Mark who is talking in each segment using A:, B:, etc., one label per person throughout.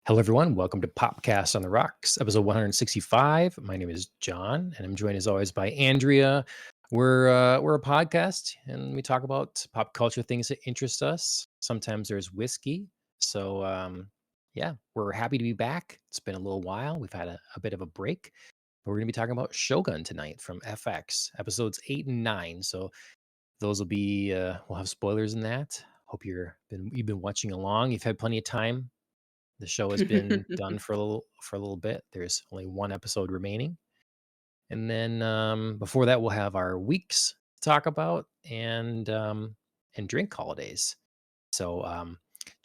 A: Hello, everyone. Welcome to Popcast on the Rocks, episode 165. My name is John, and I'm joined as always by Andrea. We're a podcast, and we talk about pop culture things that interest us. Sometimes there's whiskey, so yeah, we're happy to be back. It's been a little while. We've had a bit of a break, but we're going to be talking about Shogun tonight from FX, episodes 8 and 9. So those will be we'll have spoilers in that. Hope you've been watching along. You've had plenty of time. The show has been done for a little bit. There's only one episode remaining. And then before that we'll have our weeks to talk about and drink holidays. So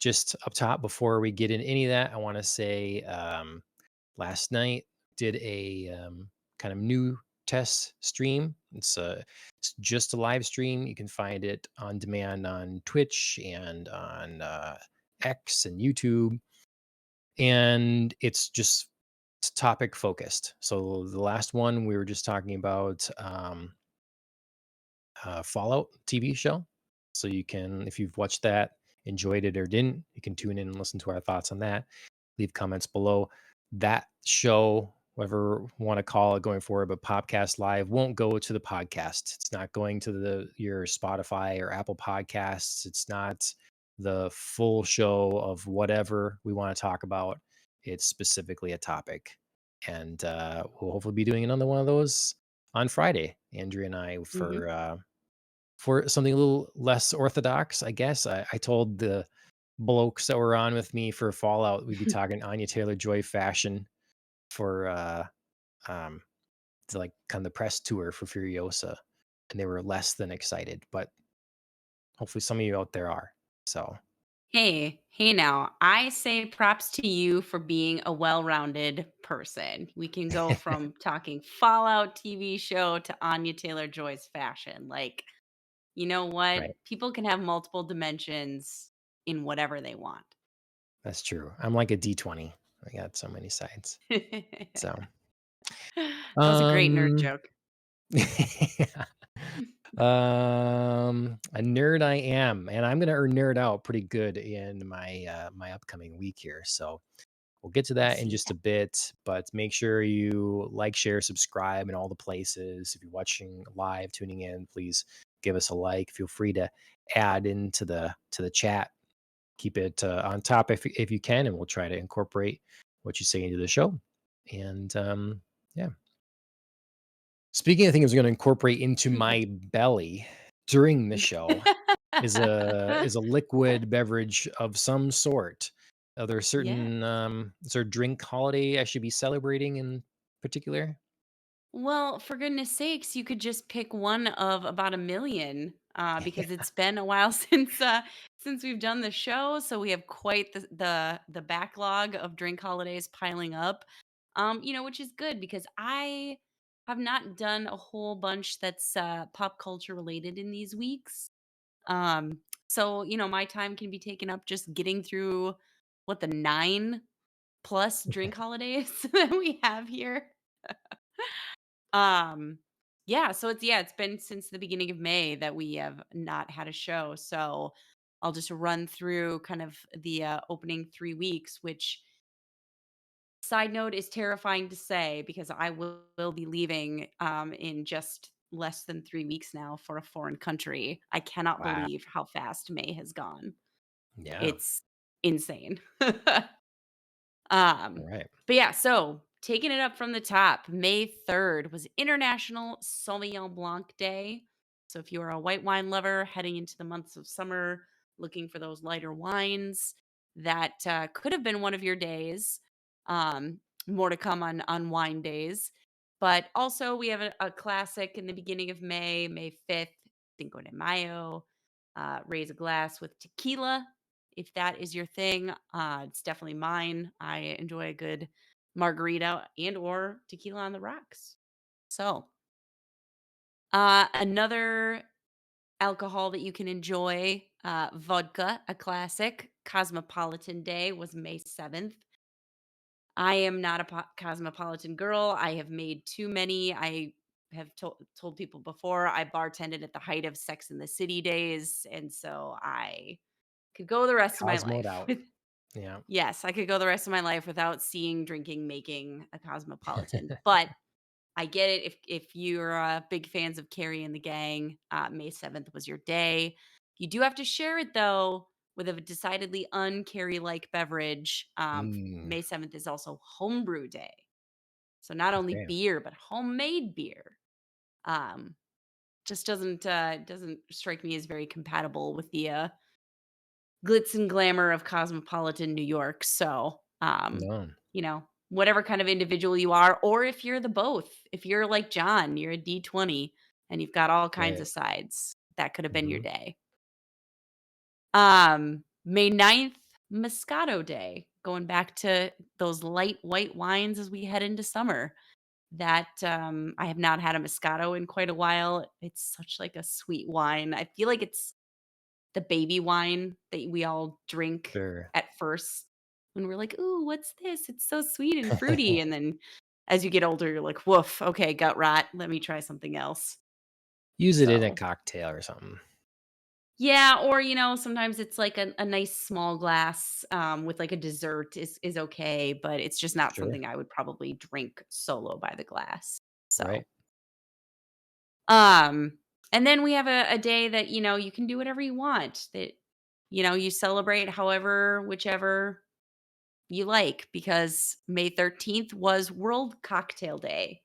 A: just up top before we get into any of that, I want to say last night did a kind of new test stream. It's just a live stream. You can find it on demand on Twitch and on X and YouTube, and it's topic focused. So the last one we were just talking about Fallout TV show. So you can, if you've watched that, enjoyed it or didn't, you can tune in and listen to our thoughts on that. Leave comments below. That show, whatever you want to call it going forward, but Podcast Live won't go to the podcast. It's not going to your Spotify or Apple Podcasts. It's not the full show of whatever we want to talk about. It's specifically a topic. And we'll hopefully be doing another one of those on Friday, Andrea and I,
B: Mhm.
A: for something a little less orthodox, I guess. I told the blokes that were on with me for Fallout, we'd be talking Anya Taylor-Joy fashion for um like kind of the press tour for Furiosa, and they were less than excited, but hopefully some of you out there are. So
B: Hey now, I say props to you for being a well-rounded person. We can go from talking Fallout TV show to Anya Taylor-Joy's fashion. Like, you know what?
A: right,
B: People can have multiple dimensions in whatever they want.
A: that's true. I'm like a D20. I got so many sides.
B: That
A: So
B: was a great nerd
A: um
B: joke.
A: A nerd I am, and I'm gonna nerd out pretty good in my upcoming week here. So we'll get to
B: I
A: that in
B: see
A: just a
B: that.
A: bit, but make sure you like, share, subscribe in all the places. If you're watching live, tuning in, please give us a like. Feel free to add into the chat. Keep it on top if you can, and we'll try to incorporate what you say into the show. And yeah. Speaking of things I'm gonna incorporate into my belly during the show is a liquid beverage of some sort. Are there
B: Yeah.
A: certain, is there a drink holiday I should be celebrating in particular?
B: Well, for goodness sakes, you could just pick one of about a million, because it's been a while since we've done the show. So we have quite the backlog of drink holidays piling up. Which is good because I have not done a whole bunch that's pop culture related in these weeks. Um, so my time can be taken up just getting through what the 9+ drink holidays that we have here. Um, it's been since the beginning of May that we have not had a show. So I'll just run through kind of the opening 3 weeks, which side note is terrifying to say because I will be leaving in just less than 3 weeks now for a foreign country. I cannot
A: Wow.
B: believe how fast May has gone.
A: Yeah.
B: It's insane. Um,
A: Alright.
B: but yeah, so taking it up from the top, May 3rd was International Sauvignon Blanc Day. So if you are a white wine lover heading into the months of summer, looking for those lighter wines, that could have been one of your days. Um, More to come on wine days. But also, we have a classic in the beginning of May, May 5th, Cinco de Mayo. Raise a glass with tequila if that is your thing. It's definitely mine. I enjoy a good margarita and or tequila on the rocks. So, another alcohol that you can enjoy, vodka, a classic. Cosmopolitan Day was May 7th. I am not a cosmopolitan girl. I have made too many. I have told people before I bartended at the height of Sex in the City days, and so I could go the rest of my
A: Cosmoed
B: life
A: out.
B: with.
A: Yeah.
B: Yes, I could go the rest of my life without seeing, drinking, making a cosmopolitan. But I get it if you're big fans of Carrie and the Gang, May 7th was your day. You do have to share it though with a decidedly un-Carrie like beverage.
A: Mm,
B: May 7th is also homebrew day. So not only
A: okay.
B: beer, but homemade beer. Um, just doesn't strike me as very compatible with the glitz and glamour of cosmopolitan New York. So,
A: No.
B: whatever kind of individual you are, or if you're the both, if you're like John, you're a D20 and you've got all kinds
A: Right.
B: of sides, that could have been your
A: Hmm.
B: day. May 9th, Moscato Day, going back to those light white wines as we head into summer. That I have not had a Moscato in quite a while. It's such like a sweet wine. I feel like it's the baby wine that we all drink
A: Sure.
B: at first when we're like, "Ooh, what's this? It's so sweet and fruity." And then as you get older, you're like, "Woof, okay, gut rot. Let me try something else."
A: Use it in a
B: So,
A: cocktail or something.
B: yeah, or sometimes it's like a nice small glass with like a dessert is okay, but it's just not
A: Sure.
B: something I would probably drink solo by the glass. So,
A: Right.
B: Um, and then we have a day that, you can do whatever you want, that, you celebrate however, whichever you like, because May 13th was World Cocktail Day.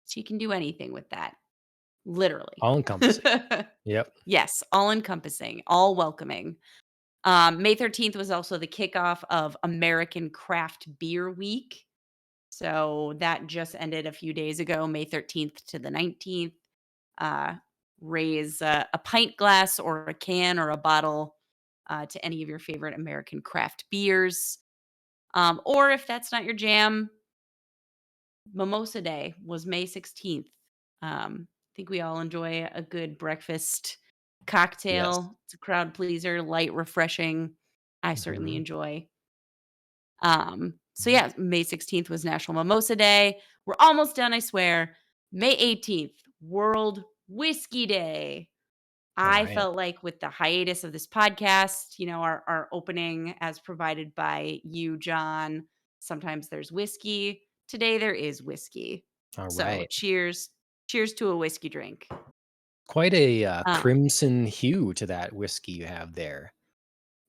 B: So you can do anything with that, literally.
A: All encompassing. Yep.
B: Yes, all encompassing, all welcoming. May 13th was also the kickoff of American Craft Beer Week. So that just ended a few days ago, May 13th to the 19th. uh, Raise a pint glass or a can or a bottle to any of your favorite American craft beers. Or if that's not your jam, Mimosa Day was May 16th. I think we all enjoy a good breakfast
A: Yes.
B: cocktail. It's a crowd pleaser, light, refreshing. I certainly
A: Hmm.
B: enjoy. So yeah, May 16th was National Mimosa Day. We're almost done, I swear. May 18th, World Whiskey Day.
A: All
B: I
A: right.
B: felt like with the hiatus of this podcast, our opening as provided by you, John, sometimes there's whiskey. Today there is whiskey.
A: All
B: So
A: right.
B: cheers. Cheers to a whiskey drink.
A: Quite a
B: Uh,
A: crimson hue to that whiskey you have there.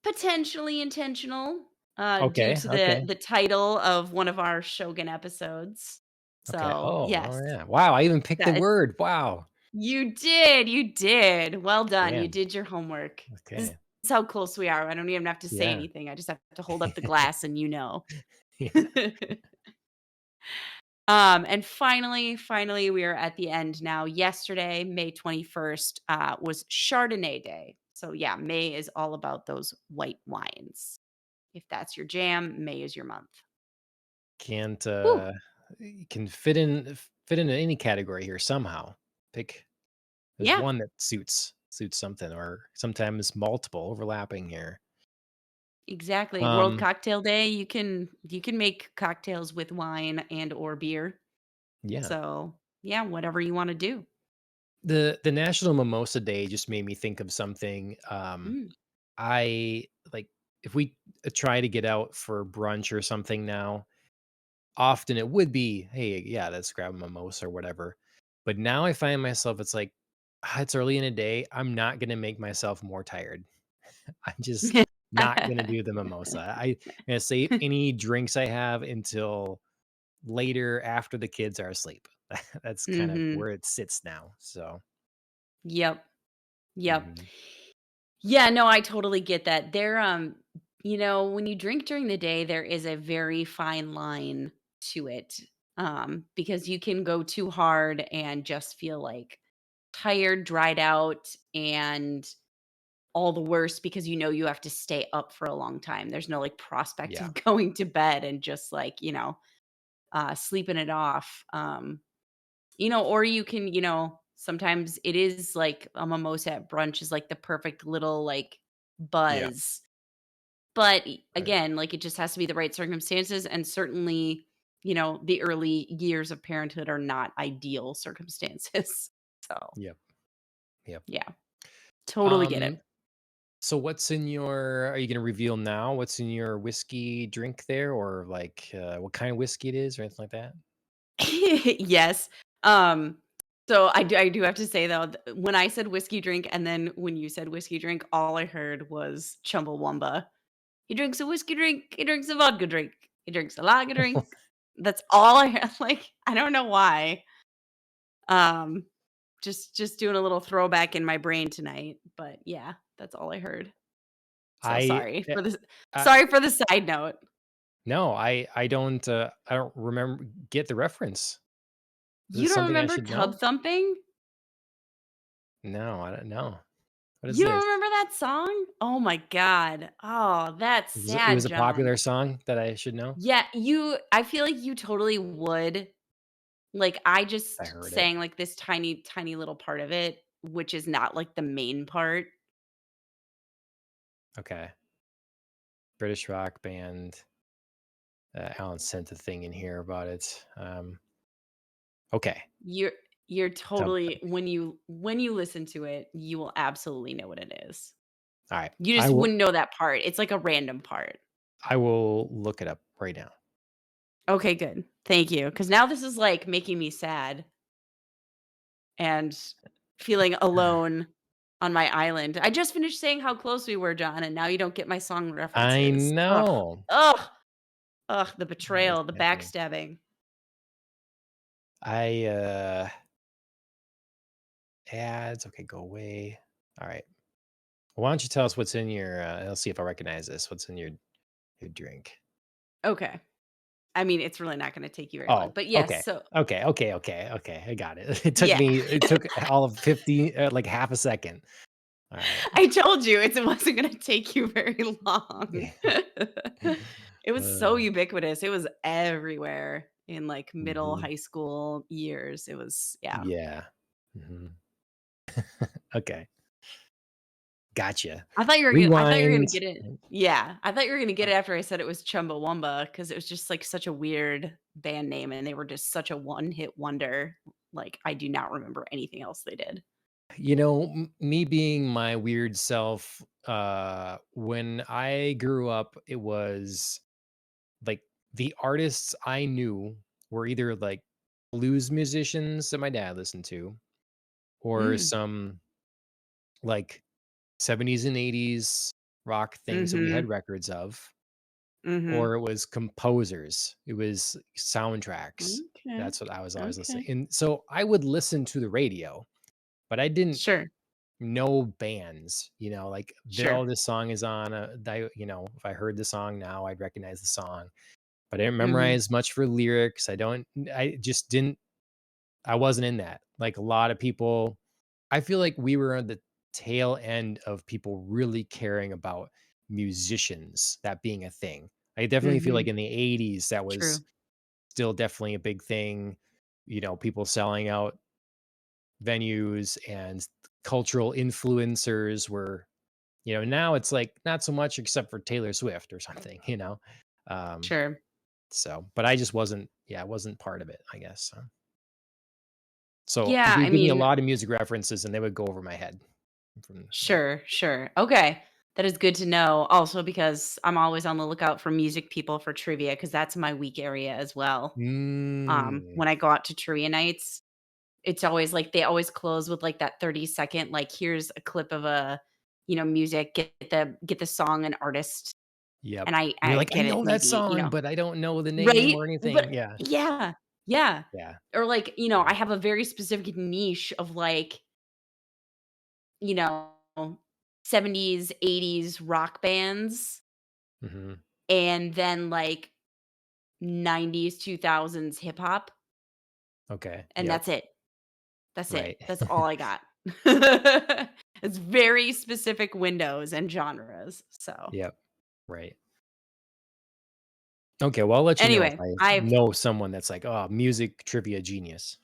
B: Potentially intentional, due
A: Okay.
B: to the
A: Okay.
B: the title of one of our Shogun episodes.
A: Okay.
B: So
A: Oh,
B: yes,
A: oh yeah. Wow. I even picked the
B: that
A: word. Wow.
B: you did. Well done. You
A: Man.
B: did your homework. This
A: Okay.
B: is how close we are. I don't even have to say
A: Yeah.
B: anything. I just have to hold up the glass and you know.
A: Yeah.
B: And finally, we are at the end now. Yesterday, May 21st, was Chardonnay Day. So yeah, May is all about those white wines. If that's your jam, May is your month.
A: Can't
B: Whew.
A: you can fit into any category here somehow. Pick there's
B: Yeah,
A: one that suits something or sometimes multiple overlapping here.
B: exactly. World
A: Um
B: Cocktail Day. You can make cocktails with wine and or beer.
A: yeah.
B: So yeah, whatever you want to do.
A: The National Mimosa Day just made me think of something.
B: Mm.
A: I like if we try to get out for brunch or something now, often it would be, hey, yeah, let's grab a mimosa or whatever. But now I find myself, it's like, it's early in the day. I'm not going to make myself more tired. I'm just not going to do the mimosa. I'm going to save any drinks I have until later after the kids are asleep. That's kind of
B: Mhm.
A: where it sits now. So,
B: Yep. Yep.
A: mhm,
B: Yeah, no, I totally get that. When you drink during the day, there is a very fine line to it. Because you can go too hard and just feel like tired, dried out, and all the worse because you have to stay up for a long time. There's no like prospect
A: yeah,
B: of going to bed and just like, sleeping it off. Or you can, sometimes it is like a mimosa at brunch is like the perfect little like
A: yeah,
B: buzz. But
A: right.
B: again, like it just has to be the right circumstances. And certainly, the early years of parenthood are not ideal circumstances. So
A: Yep, yep.
B: yeah, totally get it.
A: Um, So what's in your are you gonna reveal now what's in your whiskey drink there or like what kind of whiskey it is or anything like that?
B: Yes. Um, so I do have to say though, when I said whiskey drink and then when you said whiskey drink, all I heard was Chumbawamba. He drinks a whiskey drink, he drinks a vodka drink, he drinks a lager drink. That's all I heard. Like, I don't know why. Um, just doing a little throwback in my brain tonight, but yeah, that's all I heard. So
A: I eh, uh,
B: sorry for the side note.
A: no, I don't remember get the reference. Is
B: You
A: this
B: don't
A: something I
B: remember
A: should
B: Tub
A: know?
B: Thumping?
A: No, I don't know. What is
B: You don't
A: this?
B: remember that song? Oh my god. Oh, that's
A: It
B: sad,
A: was a
B: John.
A: popular song that I should know?
B: Yeah, I feel like you totally would. Like, I
A: I
B: just
A: heard it.
B: sang, like, this tiny, tiny little part of it, which is not, like, the main part.
A: Okay. British rock band. Alan sent a thing in here about it. Okay.
B: You're you're
A: Tub
B: totally
A: Thumping.
B: when you listen to it, you will absolutely know what it is.
A: All right.
B: You just wouldn't know that part. It's like a random part.
A: I will look it up right now.
B: Okay, good. Thank you. Because now this is, like, making me sad and feeling alone on my island. I just finished saying how close we were, John, and now you don't get my song
A: I
B: references. Ugh.
A: know.
B: Ugh. Ugh, the
A: That is
B: betrayal, the
A: happening.
B: backstabbing.
A: I yeah, it's okay, go away. All right. Why don't you tell us what's in your I'll see if I recognize this. What's in your drink?
B: Okay. I mean, it's really not gonna take you very long,
A: Oh,
B: but yes,
A: okay.
B: so
A: Okay. I got it.
B: yeah.
A: It took all of 50 like half a second. All right.
B: I told you it wasn't gonna take you very long.
A: Yeah.
B: It was so
A: Uh,
B: ubiquitous. It was everywhere in, like, middle,
A: mhm.
B: high school years. It was yeah.
A: Yeah. Mhm. Okay. Gotcha.
B: I thought you were gonna
A: Rewind.
B: get it. Yeah, I thought you were gonna get it after I said it was Chumbawamba because it was just, like, such a weird band name, and they were just such a one-hit wonder. Like, I do not remember anything else they did.
A: Me being my weird self, when I grew up, it was like the artists I knew were either like blues musicians that my dad listened to, or
B: Mm.
A: some like 70s and 80s rock things that we had
B: Mhm.
A: records of,
B: Mhm.
A: or it was composers. It was soundtracks.
B: Okay.
A: That's what I was always listening.
B: Okay.
A: And so I would listen to the radio, but I didn't
B: Sure.
A: know bands, like
B: Sure.
A: this song is on if I heard the song now, I'd recognize the song, but I didn't
B: Mhm.
A: memorize much for lyrics. I just didn't, I wasn't in that. Like a lot of people, I feel like we were on the tail end of people really caring about musicians, that being a thing. I definitely feel like
B: Mhm.
A: in the 80s, that was
B: True.
A: still definitely a big thing. People selling out venues and cultural influencers were, now it's like not so much except for Taylor Swift or something. Um,
B: Sure.
A: so, but I just wasn't, yeah, I wasn't part of it, I guess. So
B: Yeah,
A: you
B: I
A: give me a
B: mean,
A: lot of music references and they would go over my head from, yeah.
B: sure, sure. Okay. That is good to know. Also because I'm always on the lookout for music people for trivia because that's my weak area as well.
A: Mm,
B: When I go out to trivia nights, it's always like they always close with like that 30-second, like, here's a clip of music, get the song and artist,
A: yep.
B: and I
A: And you're
B: I
A: like, I
B: get it
A: know that
B: maybe,
A: song, but I don't know the name
B: right?
A: or
B: But
A: anything. Yeah.
B: yeah, yeah.
A: Yeah.
B: Or like, I
A: Yeah.
B: have a very specific niche of like, you know, 70s, 80s rock bands
A: Hmm.
B: and then like 90s, 2000s hip hop,
A: Okay.
B: and
A: Yep.
B: that's it. That's it.
A: Right.
B: That's all I got. It's very specific windows and genres. So,
A: Yep. Right. Okay, well, I'll let you know if
B: anyway,
A: I
B: I've
A: know someone that's like, "Oh, music trivia genius."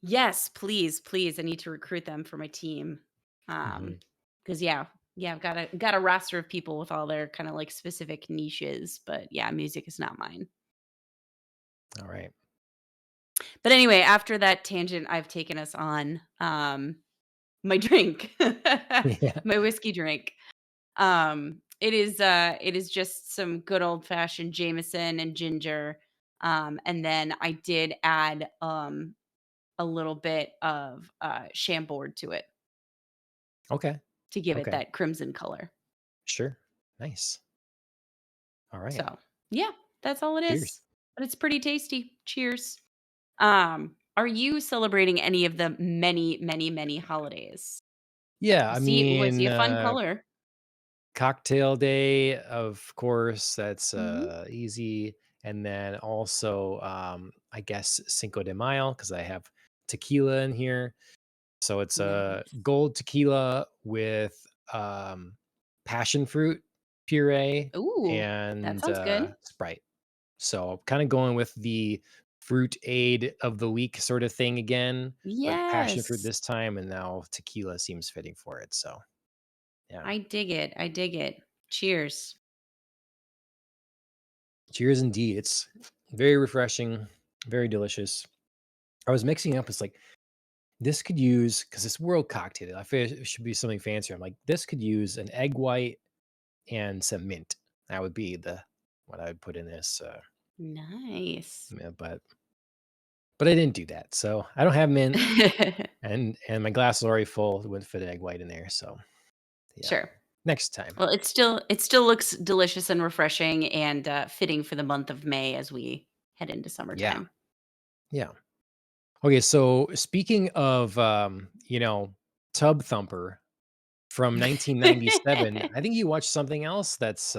B: yes, please, please. I need to recruit them for my team.
A: Mhm.
B: Because yeah, I've got a roster of people with all their kind of like specific niches, but yeah, music is not mine.
A: Alright.
B: But anyway, after that tangent I've taken us on, my drink,
A: Yeah.
B: my whiskey drink. It is just some good old fashioned Jameson and ginger. And then I did add a little bit of Chambord to it
A: Okay.
B: to give it
A: Okay.
B: that crimson color.
A: Sure. Nice. All right.
B: So, yeah, that's all it
A: Cheers.
B: is. But it's pretty tasty. Cheers. Are you celebrating any of the many, many, many holidays?
A: Yeah, I
B: I see
A: mean,
B: a fun color.
A: cocktail day, of course, that's
B: Mhm.
A: easy. And then also, I guess Cinco de Mayo, because I have tequila in here. So it's a
B: Nice.
A: gold tequila with um, passion fruit puree
B: Ooh, that
A: and
B: sounds good.
A: Sprite. So kind of going with the fruit aid of the week sort of thing again, but passion fruit
B: Yes.
A: this time, and now tequila seems fitting for it. So yeah.
B: I dig it. I dig it. Cheers.
A: Cheers indeed. It's very refreshing, very delicious. I was mixing it up. It's like this could use because it's world cocktail. I feel it should be something fancier. I'm like, this could use an egg white and some mint. That would be the what I would put in this.
B: Nice.
A: Yeah, but I didn't do that. So I don't have mint, and my glass is already full. It wouldn't fit an egg white in there. So yeah,
B: Sure.
A: next time.
B: Well, it still looks delicious and refreshing and fitting for the month of May as we head into
A: Yeah,
B: summertime.
A: yeah. Okay, so speaking of Tub Thumper from 1997, I think you watched something else that's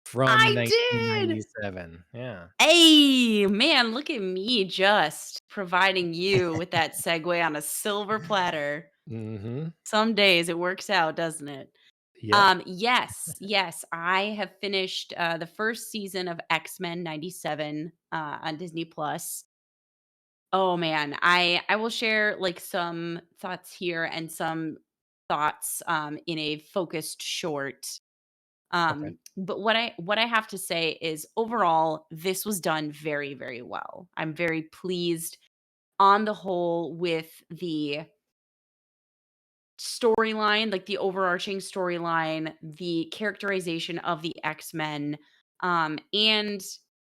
A: from
B: I did.
A: 1997. Yeah.
B: Hey, man, look at me just providing you with that segue on a silver platter.
A: Mm-hmm.
B: Some days it works out, doesn't it?
A: Yep.
B: Yes, yes, I have finished the first season of X-Men 97 on Disney Plus. Oh man, I will share like some thoughts here and some thoughts in a focused short.
A: Okay.
B: But what I have to say is overall this was done very very well. I'm very pleased on the whole with the storyline, like the overarching storyline, the characterization of the X-Men, and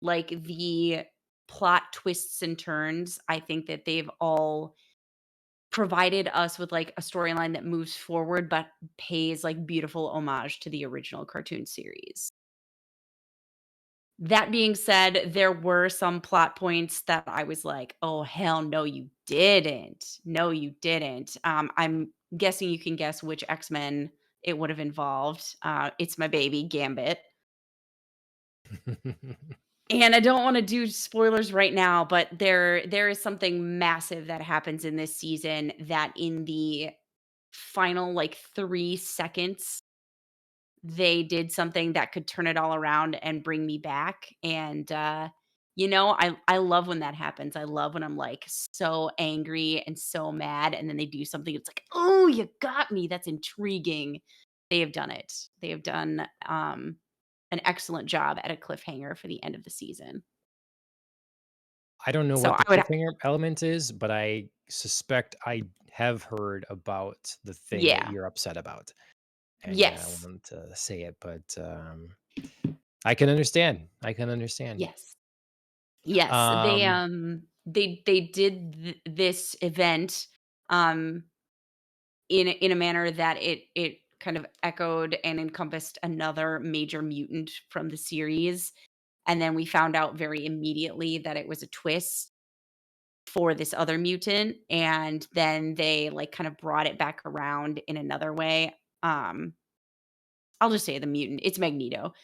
B: like the plot twists and turns. I think that they've all provided us with like a storyline that moves forward but pays like beautiful homage to the original cartoon series. That being said, there were some plot points that I was like, "Oh, hell no, you didn't. No, you didn't." I'm guessing you can guess which X-Men it would have involved. It's my baby, Gambit. And I don't wanna do spoilers right now, but there is something massive that happens in this season that in the final, like, 3 seconds they did something that could turn it all around and bring me back, and, I love when that happens. I love when I'm, like, so angry and so mad, and then they do something, it's like, "Oh, you got me." That's intriguing. They have done it. They have done, an excellent job at a cliffhanger for the end of the season.
A: I don't know
B: So
A: what
B: I
A: the
B: would
A: cliffhanger element is, but I suspect I have heard about the thing that
B: Yeah.
A: you're upset about. And yeah, I
B: Yes.
A: won't say it, but I can understand. I can understand.
B: Yes. Yes.
A: Um,
B: They did this event, um in a manner that it kind of echoed and encompassed another major mutant from the series, and then we found out very immediately that it was a twist for this other mutant, and then they, like, kind of brought it back around in another way. Um, I'll just say the mutant, it's Magneto.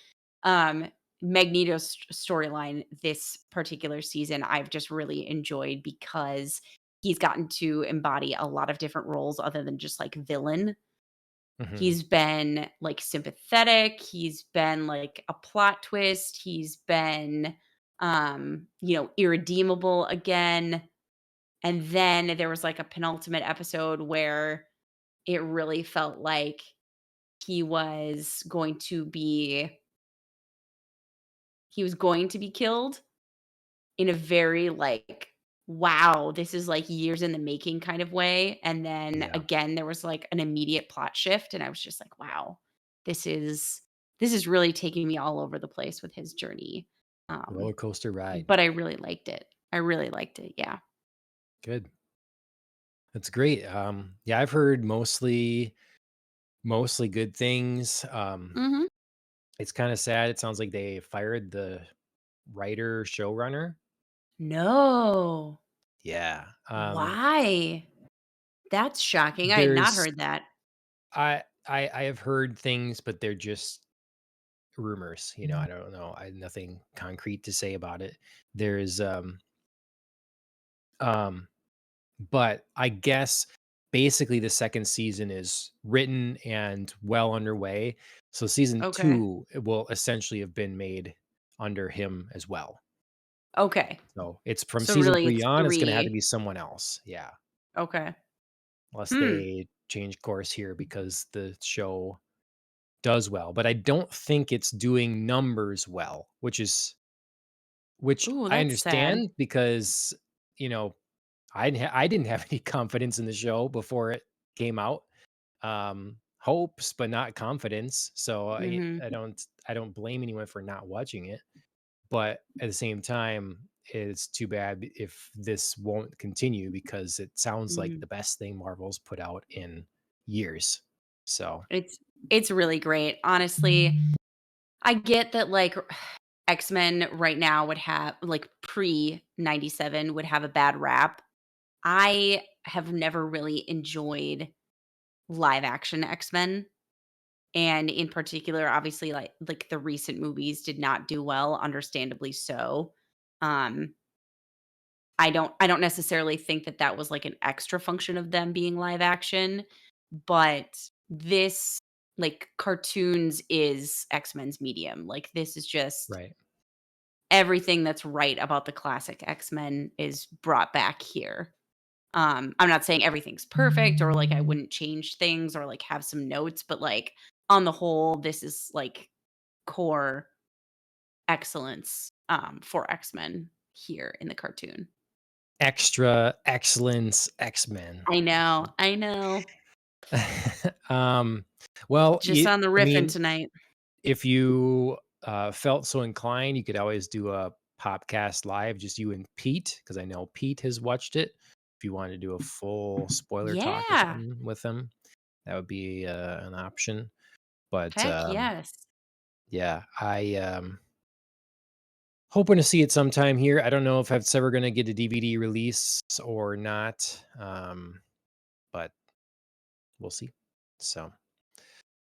B: Um, Magneto's storyline this particular season, I've just really enjoyed because he's gotten to embody a lot of different roles other than just, like, villain.
A: mhm.
B: He's been, like, sympathetic, he's been, like, a plot twist, he's been, irredeemable again, and then there was, like, a penultimate episode where it really felt like he was going to be he was going to be killed in a very, like, "Wow, this is, like, years in the making" kind of way, and then,
A: Yeah.
B: again, there was, like, an immediate plot shift, and I was just like, "Wow." this is this is really taking me all over the place with his journey. Um,
A: Roller coaster ride.
B: but I really liked it. I really liked it. Yeah.
A: Good. That's great. Yeah, I've heard mostly good things.
B: Mhm.
A: It's kind of sad. It sounds like they fired the writer showrunner.
B: No.
A: Yeah.
B: Why? That's shocking. I had not
A: There's
B: heard that.
A: I have heard things, but they're just rumors. I don't know. I have nothing concrete to say about it. There's um but I guess basically the second season is written and well underway. So season
B: Okay.
A: 2 it will essentially have been made under him as well.
B: Okay.
A: So it's from
B: So
A: season
B: really
A: 3
B: it's
A: on, it's gonna have to
B: 3.
A: be someone else. Yeah.
B: Okay.
A: Unless
B: Hmm.
A: they change course here because the show does well. But I don't think it's doing numbers well, which
B: Ooh,
A: I
B: that's sad.
A: understand because, you know, I didn't have any confidence in the show before it came out. Hopes, but not confidence. So
B: Mhm.
A: I don't blame anyone for not watching it. But at the same time, it's too bad if this won't continue because it sounds like
B: Mhm.
A: the best thing Marvel's put out in years. So
B: It's it's really great. Honestly, I get that, like, X-Men right now would have like, pre-'97 would have a bad rap. I have never really enjoyed live action X-Men, and in particular, obviously, like, the recent movies did not do well, understandably so. Um, I don't necessarily think that that was, like, an extra function of them being live action, but this like, cartoons is X-Men's medium. Like, this is just
A: right.
B: everything that's right about the classic X-Men is brought back here. I'm not saying everything's perfect or, like, I wouldn't change things or, like, have some notes, but, like, on the whole, this is, like, core excellence, for X-Men here in the cartoon.
A: Extra excellence X-Men.
B: I know, I know.
A: um, well,
B: Just on the
A: I
B: riffing
A: mean,
B: tonight.
A: if you felt so inclined, you could always do a Popcast live, just you and Pete, because I know Pete has watched it. If you wanted to do a full spoiler talk or
B: Yeah.
A: something with him, that would be an option. But
B: Heck yes.
A: yeah, I hoping to see it sometime here. I don't know if it's ever going to get a DVD release or not, but we'll see. So,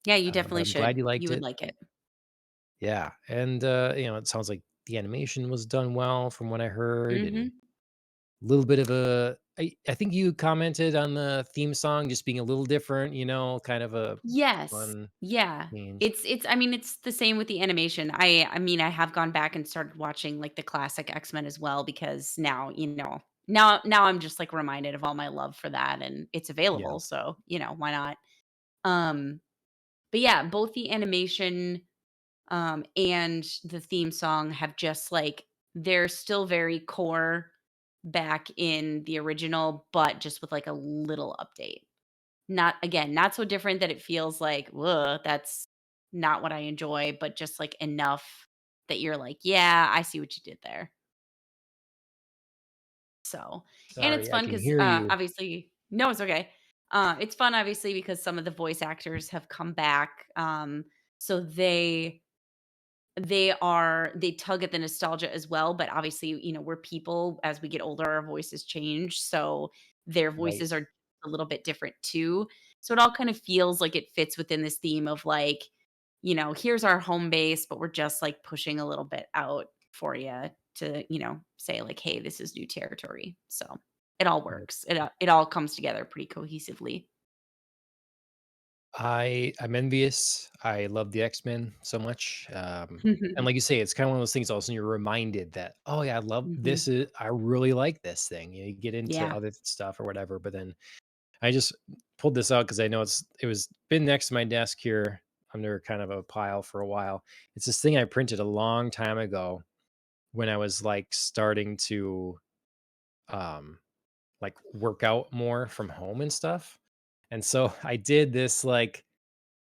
B: Yeah, you
A: but
B: definitely
A: I'm glad
B: should.
A: you
B: You
A: liked
B: would
A: it.
B: like it.
A: Yeah, and it sounds like the animation was done well from what I heard, and
B: Mhm.
A: a little bit of a. I think you commented on the theme song just being a little different. Kind of a
B: Yes.
A: fun
B: Yeah.
A: change.
B: It's I mean, it's the same with the animation. I mean, I have gone back and started watching, like, the classic X-Men as well because now, now I'm just, like, reminded of all my love for that, and it's
A: Yeah,
B: available, so, why not? Um, but yeah, both the animation, and the theme song have just, like they're still very core back in the original, but just with, like, a little update. Not again, not so different that it feels like, "Ugh, that's not what I enjoy," but just, like, enough that you're like, "Yeah, I see what you did there." So and it's
A: sorry, I
B: fun
A: can
B: because
A: hear you.
B: obviously no, it's okay. It's fun, obviously, because some of the voice actors have come back, so they tug at the nostalgia as well, but obviously, we're people. As we get older, our voices change, so their
A: Right.
B: voices are a little bit different too. So it all kind of feels like it fits within this theme of, like, here's our home base, but we're just, like, pushing a little bit out for you to, say, like, hey, this is new territory. So it all
A: Right.
B: works. It all comes together pretty cohesively.
A: I'm envious. I love the X-Men so much. And like you say, it's kind of one of those things all of a sudden you're reminded that, oh yeah, I love
B: Mhm.
A: this is I really like this thing. You get into
B: Yeah.
A: other stuff or whatever, but then I just pulled this out because I know it was been next to my desk here under kind of a pile for a while. It's this thing I printed a long time ago when I was like starting to um work out more from home and stuff. And so I did this like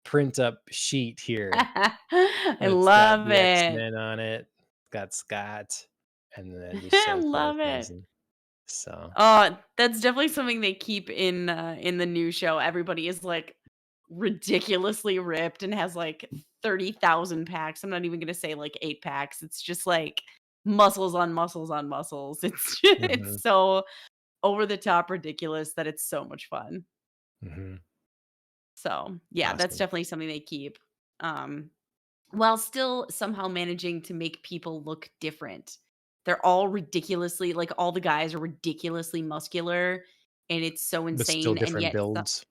A: print up sheet here.
B: I
A: It's got
B: love
A: the
B: it.
A: X-Men on it, got Scott, and then just
B: I
A: so forth
B: love it.
A: and so
B: Oh, that's definitely something they keep in the new show. Everybody is, like, ridiculously ripped and has, like, 30,000 packs. I'm not even gonna say, like, 8 packs. It's just, like, muscles on muscles on muscles.
A: mhm,
B: It's so over the top ridiculous that it's so much fun.
A: mhm,
B: So, yeah, that's
A: awesome.
B: definitely something they keep, um, while still somehow managing to make people look different. They're all ridiculously like, all the guys are ridiculously muscular, and it's so
A: But still
B: insane, and
A: different
B: yet
A: builds.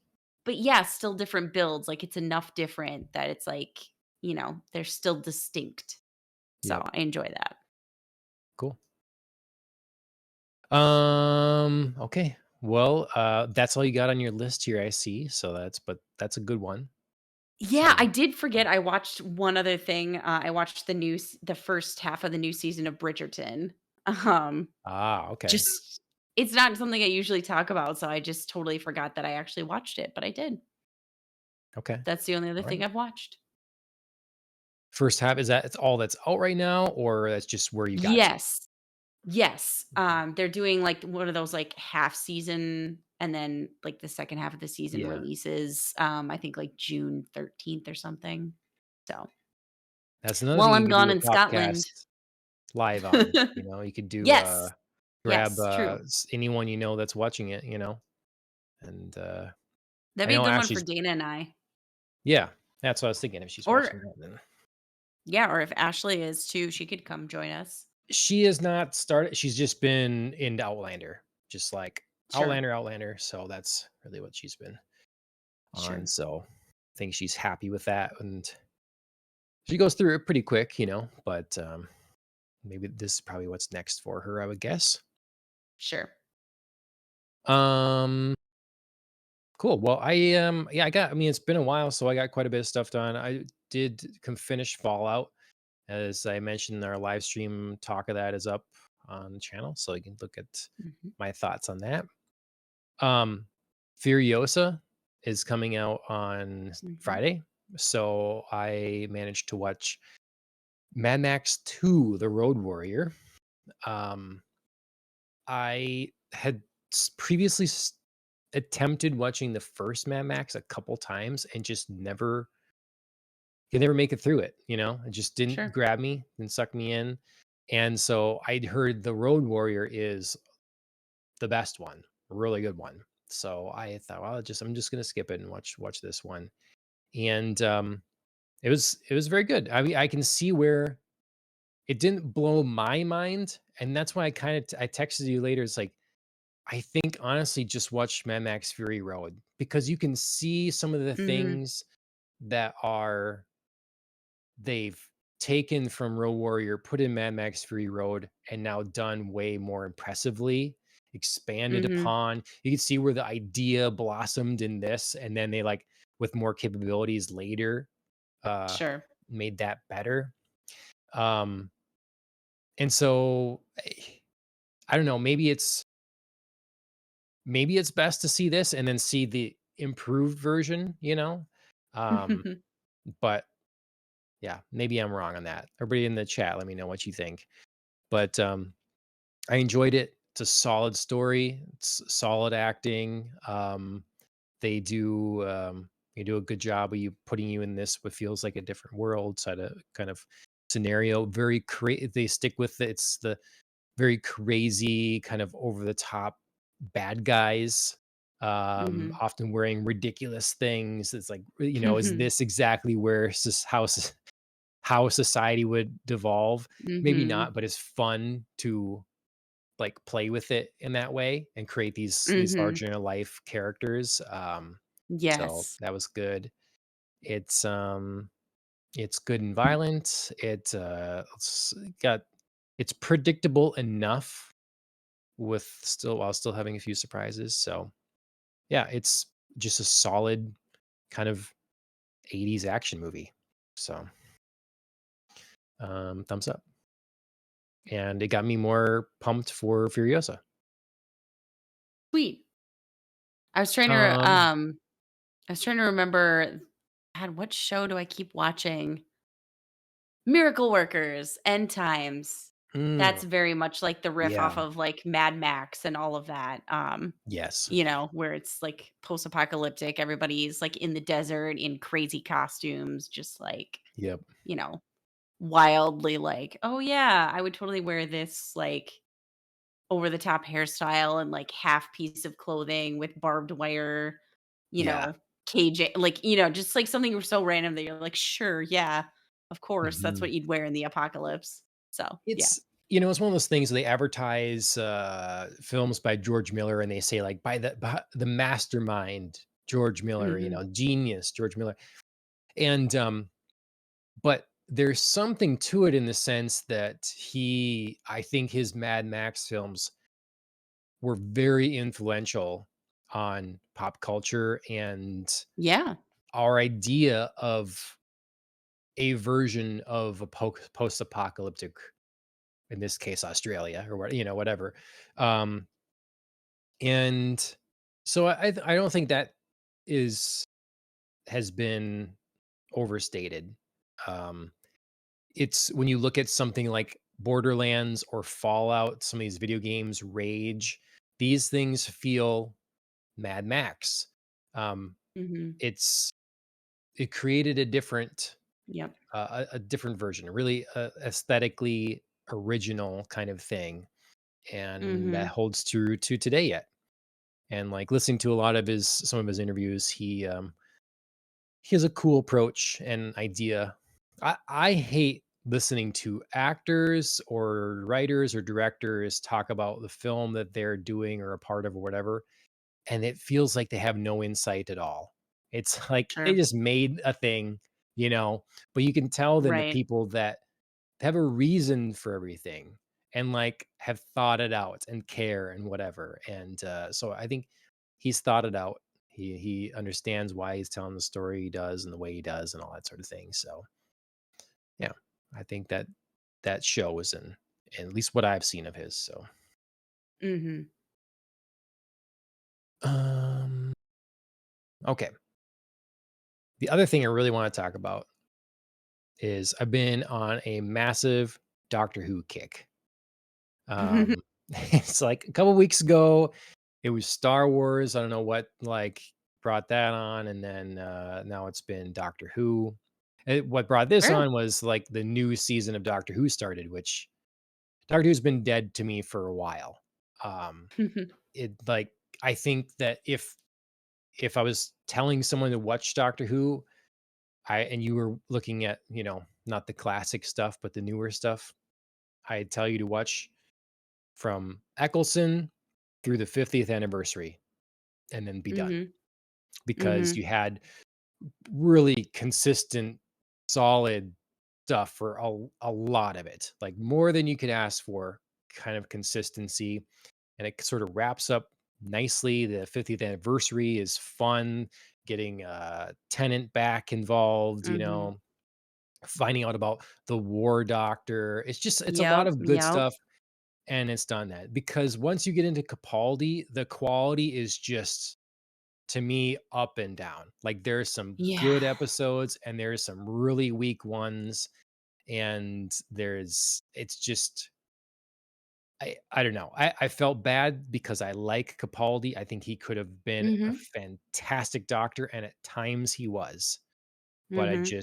B: but yeah, still different builds, like, it's enough different that it's like, they're still distinct. So,
A: Yep,
B: I enjoy that.
A: cool. Okay. Well, that's all you got on your list here, I see. So that's a good one.
B: Yeah,
A: So,
B: I did forget I watched one other thing. I watched the first half of the new season of Bridgerton. Um,
A: okay.
B: just it's not something I usually talk about, so I just totally forgot that I actually watched it, but I did.
A: Okay.
B: That's the only other
A: All right.
B: thing I've watched.
A: First half, is that it's all that's out right now, or that's just where you got to?
B: Yes. Yes.
A: Okay.
B: They're doing, like, one of those, like, half season and then, like, the second half of the season
A: Yeah.
B: releases, I think, like, June 13th or something. So,
A: That's another
B: while
A: thing you
B: I'm
A: could
B: gone
A: do a
B: in Scotland.
A: podcast live on. You could do
B: Yes.
A: grab
B: Yes, true.
A: anyone that's watching it, and
B: That'd
A: I
B: be a
A: know
B: good one for
A: Ashley's
B: Dana and I.
A: yeah, that's what I was thinking if she's
B: Or
A: watching that then.
B: yeah, or if Ashley is too, she could come join us.
A: She has not started, she's just been into Outlander, just like
B: Sure.
A: Outlander, so that's really what she's been on,
B: Sure.
A: so I think she's happy with that, and she goes through it pretty quick, but, maybe this is probably what's next for her, I would guess.
B: Sure.
A: Um, cool. Well, I mean, it's been a while, so I got quite a bit of stuff done. I did finish Fallout. As I mentioned, our live stream talk of that is up on the channel, so you can look at
B: Mhm.
A: my thoughts on that. Um, Furiosa is coming out on
B: Mhm.
A: Friday, so I managed to watch Mad Max 2: The Road Warrior. Um, I had previously attempted watching the first Mad Max a couple times and just never could never make it through it, It just didn't
B: Sure.
A: grab me, didn't suck me in. And so I'd heard The Road Warrior is the best one, a really good one. So I thought, well, I'm just gonna skip it and watch this one. And it was very good. I mean, I can see where it didn't blow my mind, and that's why I texted you later. It's like I think honestly, just watch Mad Max Fury Road because you can see some of the
B: Mhm.
A: things that they've taken from Road Warrior, put in Mad Max Fury Road, and now done way more impressively, expanded
B: Mhm.
A: upon. You can see where the idea blossomed in this, and then they with more capabilities later, uh,
B: Sure.
A: made that better. Um, and so I don't know, maybe it's best to see this and then see the improved version, Um, but yeah, maybe I'm wrong on that. Everybody in the chat, let me know what you think. But I enjoyed it. It's a solid story. It's solid acting. They do a good job of you putting you in this what feels like a different world, sort of kind of scenario. Very they stick with it. It's the very crazy, kind of over the top bad guys,
B: Mhm.
A: often wearing ridiculous things. It's like, is this exactly where how society would devolve? Maybe
B: Mhm.
A: not, but it's fun to play with it in that way and create these
B: Mhm.
A: larger than life characters. So
B: Yes.
A: that was good. It's um it's good and violent. It's predictable enough while still having a few surprises. So yeah, it's just a solid kind of 80s action movie. So thumbs up. And it got me more pumped for Furiosa.
B: Sweet. I was trying to
A: Um,
B: I was trying to remember God, what show do I keep watching? Miracle Workers, End Times.
A: Mm,
B: That's very much like the riff off
A: yeah.
B: of, like, Mad Max and all of that,
A: Yes.
B: where it's, like, post-apocalyptic, everybody's, like, in the desert in crazy costumes, just, like,
A: Yep.
B: you know, wildly like, "Oh, yeah, I would totally wear this, like, over the top hairstyle and, like, half piece of clothing with barbed wire, you
A: Yeah.
B: know, like, just, like, something so random that you're like, "Sure, yeah, of course, that's
A: Mhm.
B: what you'd wear in the apocalypse." So, yeah.
A: It's it's one of those things they advertise, films by George Miller, and they say, like, by the mastermind George Miller,
B: Mhm.
A: genius George Miller, and, but there's something to it in the sense that I think his Mad Max films were very influential on pop culture and
B: Yeah.
A: our idea of a version of a post-apocalyptic, in this case, Australia or whatever. Um, and so I don't think that is has been overstated. Um, it's when you look at something like Borderlands or Fallout, some of these video games, Rage, these things feel Mad Max. Um,
B: Mhm.
A: it's it created a different
B: Yep.
A: a different version, a really aesthetically original kind of thing, and that
B: Mhm.
A: holds true to today yet. And like listening to a lot of his some of his interviews, he has a cool approach and idea. I hate listening to actors or writers or directors talk about the film that they're doing or a part of or whatever, and it feels like they have no insight at all. It's like they
B: Sure.
A: just made a thing, you know, but you can tell then the
B: Right.
A: people that have a reason for everything and like have thought it out and care and whatever. And so I think he's thought it out. He understands why he's telling the story he does and the way he does and all that sort of thing. So yeah, I think that that show was in at least what I've seen of his. So
B: Mhm.
A: um okay. The other thing I really want to talk about is I've been on a massive Doctor Who kick. It's like a couple weeks ago, it was Star Wars. I don't know what like brought that on, and then now it's been Doctor Who. What brought this
B: Sure.
A: on was like the new season of Doctor Who started, which Doctor Who's been dead to me for a while. Um, it like I think that if I was telling someone to watch Doctor Who, and you were looking at not the classic stuff but the newer stuff, I'd tell you to watch from Eccleston through the 50th anniversary and then be done,
B: Mhm.
A: because you
B: Mhm.
A: had really consistent, solid stuff for a lot of it, like more than you could ask for, kind of consistency. And it sort of wraps up nicely. The 50th anniversary is fun, getting Tennant back involved,
B: Mhm.
A: finding out about the war doctor. It's a lot
B: Yep.
A: of good
B: Yep.
A: stuff. And it's done that because once you get into Capaldi, the quality is just, to me, up and down. Like there's some
B: Yeah.
A: good episodes and there's some really weak ones. And it's just, I don't know. I felt bad because I like Capaldi. I think he could have been a
B: Mhm.
A: fantastic doctor. And at times he was, but
B: Mhm.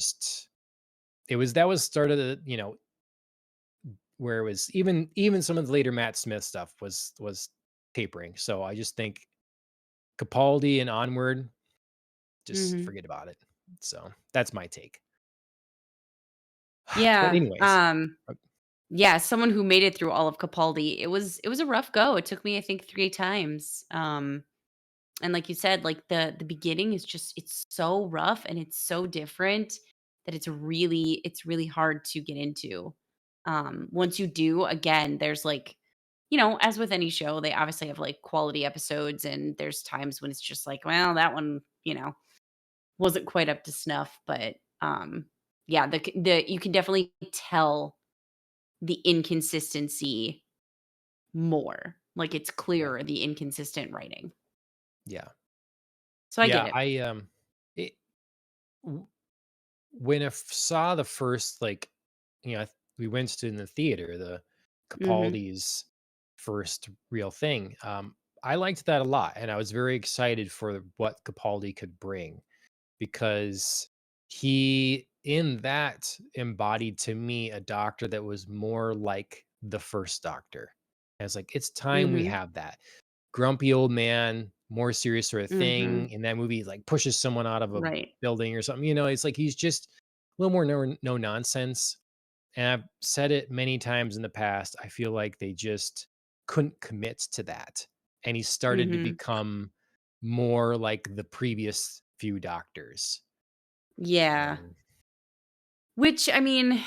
A: that was started, where it was even some of the later Matt Smith stuff was tapering. So I just think Capaldi and onward, just
B: Mhm.
A: forget about it. So that's my take. But
B: Yeah.
A: anyways, uh,
B: Yeah, someone who made it through all of Capaldi, it was a rough go. It took me, I think, 3 times. And like you said, like the beginning is just it's so rough and it's so different that it's really hard to get into. Once you do, again, there's like, as with any show, they obviously have like quality episodes and there's times when it's just like, well, that one, wasn't quite up to snuff, but yeah, the you can definitely tell the inconsistency more. Like it's
A: yeah,
B: clearer the inconsistent writing.
A: yeah,
B: So I get
A: yeah.
B: it.
A: It, when saw the first, like, we went to in the theater, the
B: Mhm.
A: Capaldi's first real thing. I liked that a lot, and I was very excited for what Capaldi could bring because he, in that, embodied to me a doctor that was more like the first Doctor. I was like, it's time we
B: Mhm.
A: have that grumpy old man, more serious sort of thing.
B: Mhm.
A: In that movie, like pushes someone out of a
B: Right.
A: building or something. It's like he's just a little more no nonsense. And I've said it many times in the past. I feel like they just couldn't commit to that. And he started to
B: Mhm.
A: become more like the previous few doctors.
B: Yeah.
A: And
B: Which, I mean,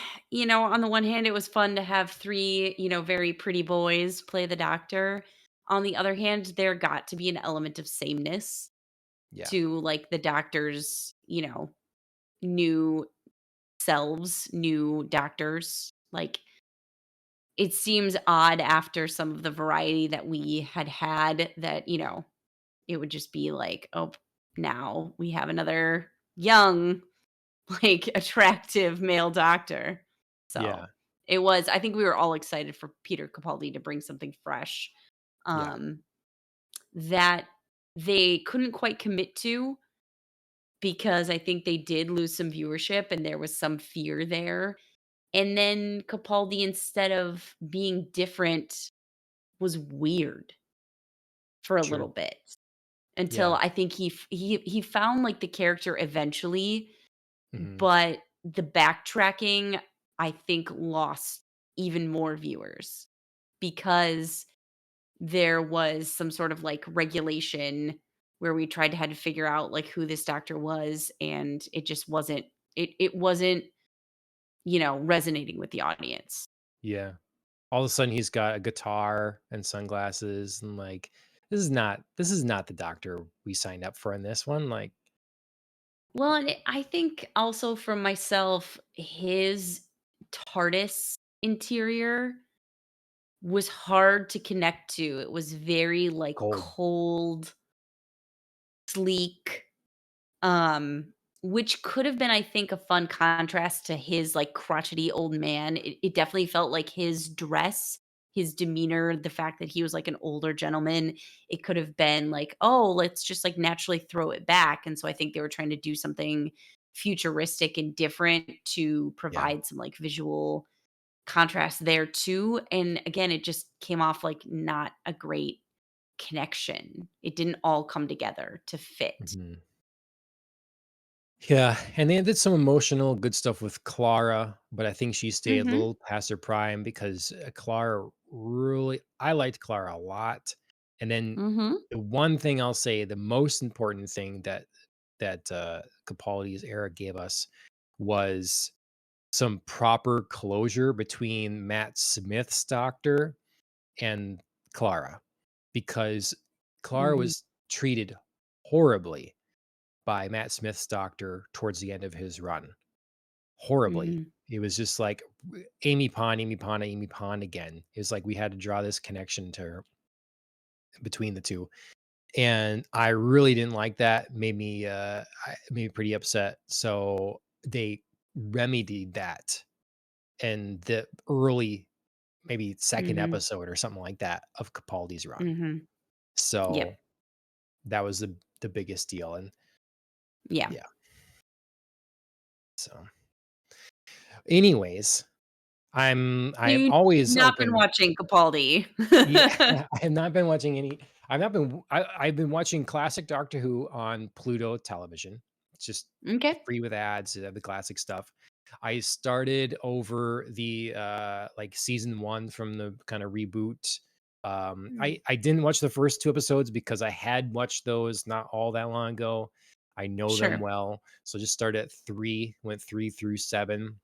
B: on the one hand, it was fun to have 3, very pretty boys play the doctor. On the other hand, there got to be an element of sameness
A: yeah,
B: to, like, the doctors, new selves, new doctors. Like, it seems odd after some of the variety that we had that, it would just be like, "Oh, now we have another young, like, attractive male doctor." So,
A: yeah,
B: I think we were all excited for Peter Capaldi to bring something fresh,
A: yeah,
B: um, that they couldn't quite commit to because I think they did lose some viewership and there was some fear there. And then Capaldi, instead of being different, was weird for a little
A: true.
B: bit until
A: Yeah.
B: I think he found, like, the character eventually,
A: Hmm.
B: but the backtracking, I think, lost even more viewers because there was some sort of, like, regulation where we tried to had to figure out, like, who this doctor was, and it just wasn't, resonating with the audience.
A: Yeah. All of a sudden he's got a guitar and sunglasses and like this is not the doctor we signed up for in this one. Like,
B: Well, and I think also for myself, his TARDIS interior was hard to connect to. It was very, like,
A: cold.
B: cold, sleek, um, which could have been, I think, a fun contrast to his, like, crotchety old man. It definitely felt like his dress, his demeanor, the fact that he was, like, an older gentleman, it could have been like, "Oh, let's just, like, naturally throw it back," and so I think they were trying to do something futuristic and different to
A: Yeah.
B: provide some, like, visual contrast there too, and again, it just came off like not a great connection. It didn't all come together to fit.
A: Mhm. Yeah, and they did some emotional good stuff with Clara, but I think she stayed a
B: Mhm.
A: little past her prime because Clara really I liked Clara a lot. And then
B: Mhm.
A: the one thing I'll say, the most important thing that Capaldi's era gave us was some proper closure between Matt Smith's doctor and Clara, because Clara
B: Mhm.
A: was treated horribly by Matt Smith's doctor towards the end of his run. Horribly.
B: Mhm.
A: It was just like Amy Pond, Amy Pond, Amy Pond again. It was like we had to draw this connection to her between the two. And I really didn't like that. Made me pretty upset. So they remedied that in the early, maybe second
B: Mhm.
A: episode or something like that of Capaldi's run.
B: Mhm.
A: So
B: Yep.
A: that was the biggest deal. And
B: Yeah.
A: yeah. So anyways,
B: So
A: I'm
B: you've
A: always
B: not been
A: open.
B: watching Capaldi.
A: Yeah, I have not been watching any. I've not been. I've been watching classic Doctor Who on Pluto television. It's just
B: Okay.
A: free with ads, the classic stuff. I started over the like season one from the kind of reboot.
B: Mm.
A: I didn't watch the first two episodes because I had watched those not all that long ago. I know them
B: Sure.
A: well, so just started at three, went three through seven.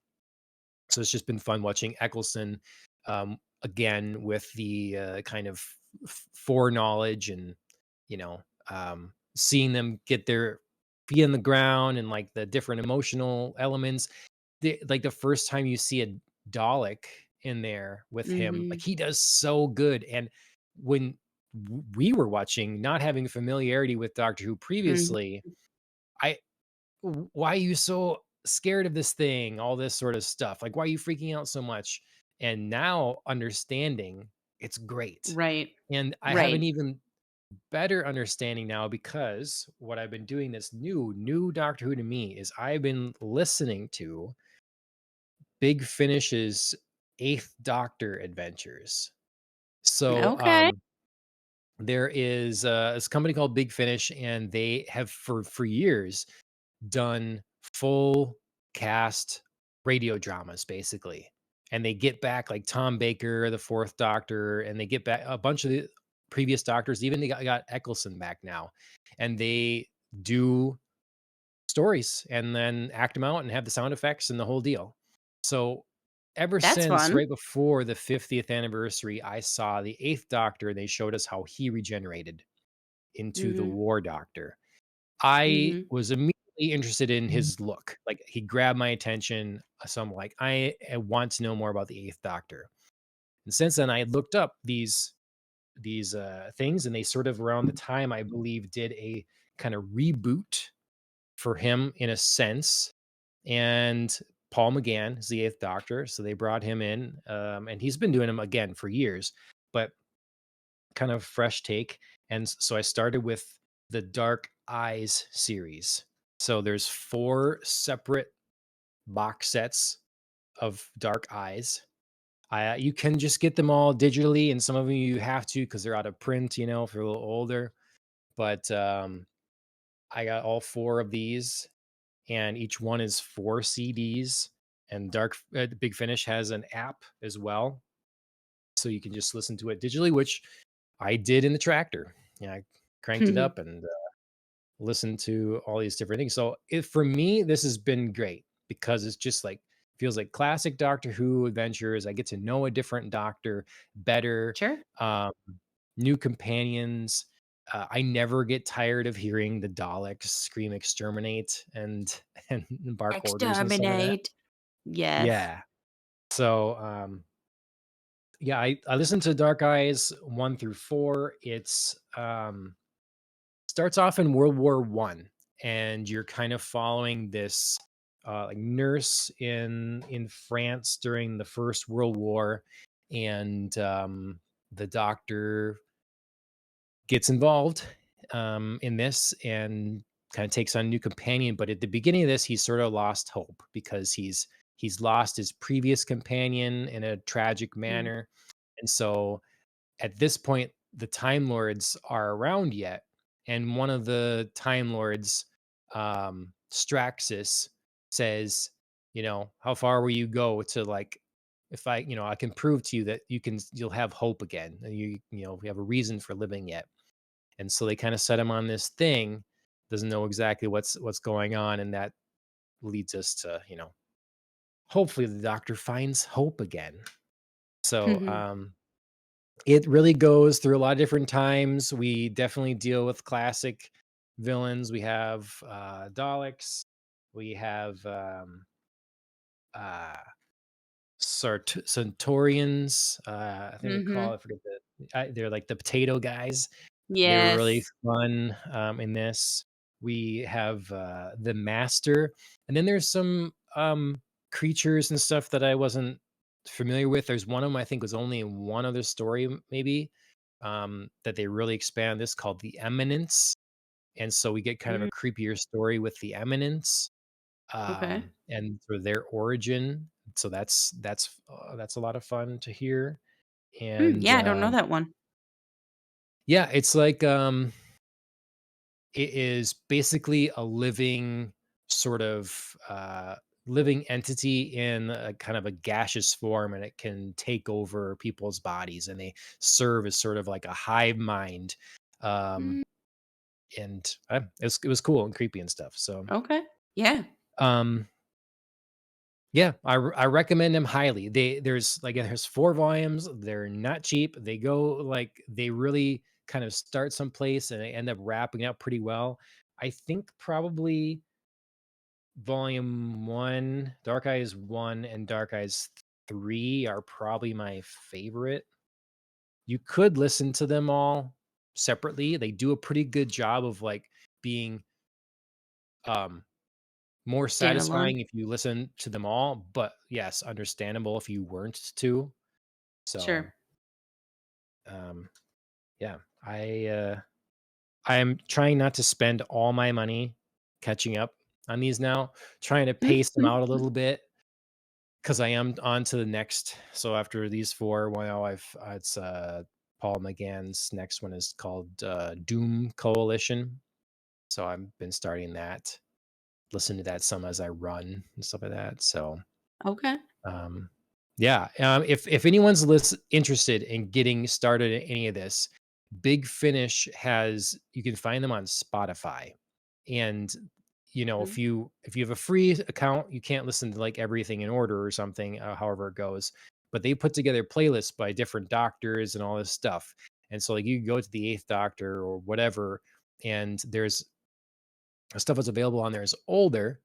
A: So it's just been fun watching Eccleston again with the kind of foreknowledge and you know seeing them get their feet on the ground and like the different emotional elements. Like the first time you see a Dalek in there with him, like
B: Mhm.
A: he does so good. And when we were watching, not having familiarity with Doctor Who
B: Mhm.
A: previously, I why are you so scared of this thing, all this sort of stuff. Like, why are you freaking out so much? And now understanding, it's great.
B: Right.
A: And I have an
B: Right.
A: even better understanding now because what I've been doing this new Doctor Who to me is I've been listening to Big Finish's Eighth Doctor adventures. So
B: Okay.
A: there is this company called Big Finish, and they have for years done full cast radio dramas basically. And they get back like Tom Baker, the fourth Doctor, and they get back a bunch of the previous doctors. Even they got Eccleston back now, and they do stories and then act them out and have the sound effects and the whole deal. So ever
B: That's
A: since
B: fun.
A: right before the 50th anniversary, I saw the Eighth Doctor. They showed us how he regenerated into the
B: Mhm.
A: War Doctor. I
B: Mhm.
A: was immediately interested in his look. Like, he grabbed my attention, so I'm like, I want to know more about the Eighth Doctor. And since then, I had looked up these things, and they sort of around the time, I believe, did a kind of reboot for him in a sense. And Paul McGann is the Eighth Doctor, so they brought him in, and he's been doing them again for years, but kind of fresh take. And so I started with the Dark Eyes series. So there's 4 separate box sets of Dark Eyes. You can just get them all digitally, and some of them you have to because they're out of print, if you're a little older. But I got all 4 of these, and each one is 4 CDs. And Big Finish has an app as well, so you can just listen to it digitally, which I did in the tractor. Yeah, I cranked it up and listened to all these different things. So for me, this has been great because it's just like feels like classic Doctor Who adventures. I get to know a different Doctor better,
B: Sure.
A: um, new companions. I never get tired of hearing the Daleks scream "exterminate" and and bark orders and stuff like that.
B: Exterminate. Yes.
A: Yeah. So yeah, I listened to Dark Eyes 1 through 4. It's starts off in World War One, and you're kind of following this like nurse in France during the First World War, and the doctor gets involved in this and kind of takes on a new companion. But at the beginning of this, he's sort of lost hope because he's lost his previous companion in a tragic
B: Mm.
A: manner, and so at this point, the Time Lords are around yet, and one of the Time Lords, Straxus, says, "How far will you go to like, if I can prove to you that you'll have hope again, and we have a reason for living yet." And so they kind of set him on this thing, doesn't know exactly what's going on, and that leads us to, hopefully the Doctor finds hope again. So, it really goes through a lot of different times. We definitely deal with classic villains. We have Daleks. We have uh, Centaurians. I think they call
B: Mhm.
A: I forget they're like the potato guys. They were really
B: Yes.
A: fun in this. We have the Master, and then there's some creatures and stuff that I wasn't familiar with. There's one of them I think was only in one other story, maybe, that they really expand this called the Eminence, and so we get kind of a
B: Mm.
A: creepier story with the Eminence,
B: Okay.
A: and for their origin. So that's a lot of fun to hear, and
B: Yeah, I don't know that one.
A: yeah, it's like it is basically a living sort of living entity in a kind of a gaseous form, and it can take over people's bodies, and they serve as sort of like a hive mind. Um,
B: Mm,
A: and it was cool and creepy and stuff. So,
B: okay. Yeah.
A: um, yeah, I recommend them highly. There's 4 volumes. They're not cheap. They really kind of start someplace and they end up wrapping up pretty well. I think probably volume 1, Dark Eyes 1 and Dark Eyes 3 are probably my favorite. You could listen to them all separately. They do a pretty good job of like being um More
B: Standalone.
A: satisfying if you listen to them all, but yes, understandable if you weren't to. So,
B: Sure.
A: um, yeah, I'm trying not to spend all my money catching up on these now, trying to pace them out a little bit because I am on to the next. So after these four, well, it's Paul McGann's next one is called Doom Coalition. So I've been starting that, listen to that some as I run and stuff like that. So
B: Okay.
A: um, yeah, if anyone's interested in getting started in any of this, Big Finish has you can find them on Spotify, and
B: Mhm.
A: if you have a free account, you can't listen to like everything in order or something, however it goes. But they put together playlists by different doctors and all this stuff, and so like you can go to the Eighth Doctor or whatever, and there's stuff that's available on there is older,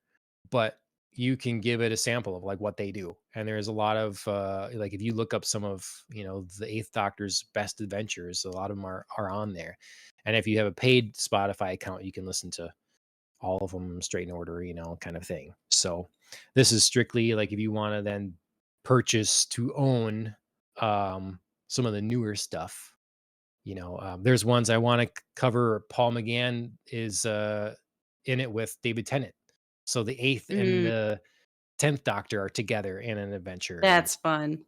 A: but you can give it a sample of like what they do. And there's a lot of like if you look up some of the Eighth Doctor's best adventures, a lot of them are on there. And if you have a paid Spotify account, you can listen to all of them straight in order, kind of thing. So this is strictly like if you want to then purchase to own some of the newer stuff. There's ones I want to cover. Paul McGann is in it with David Tennant. So the eighth and
B: Mm,
A: the 10th Doctor are together in an adventure. And
B: that's fun.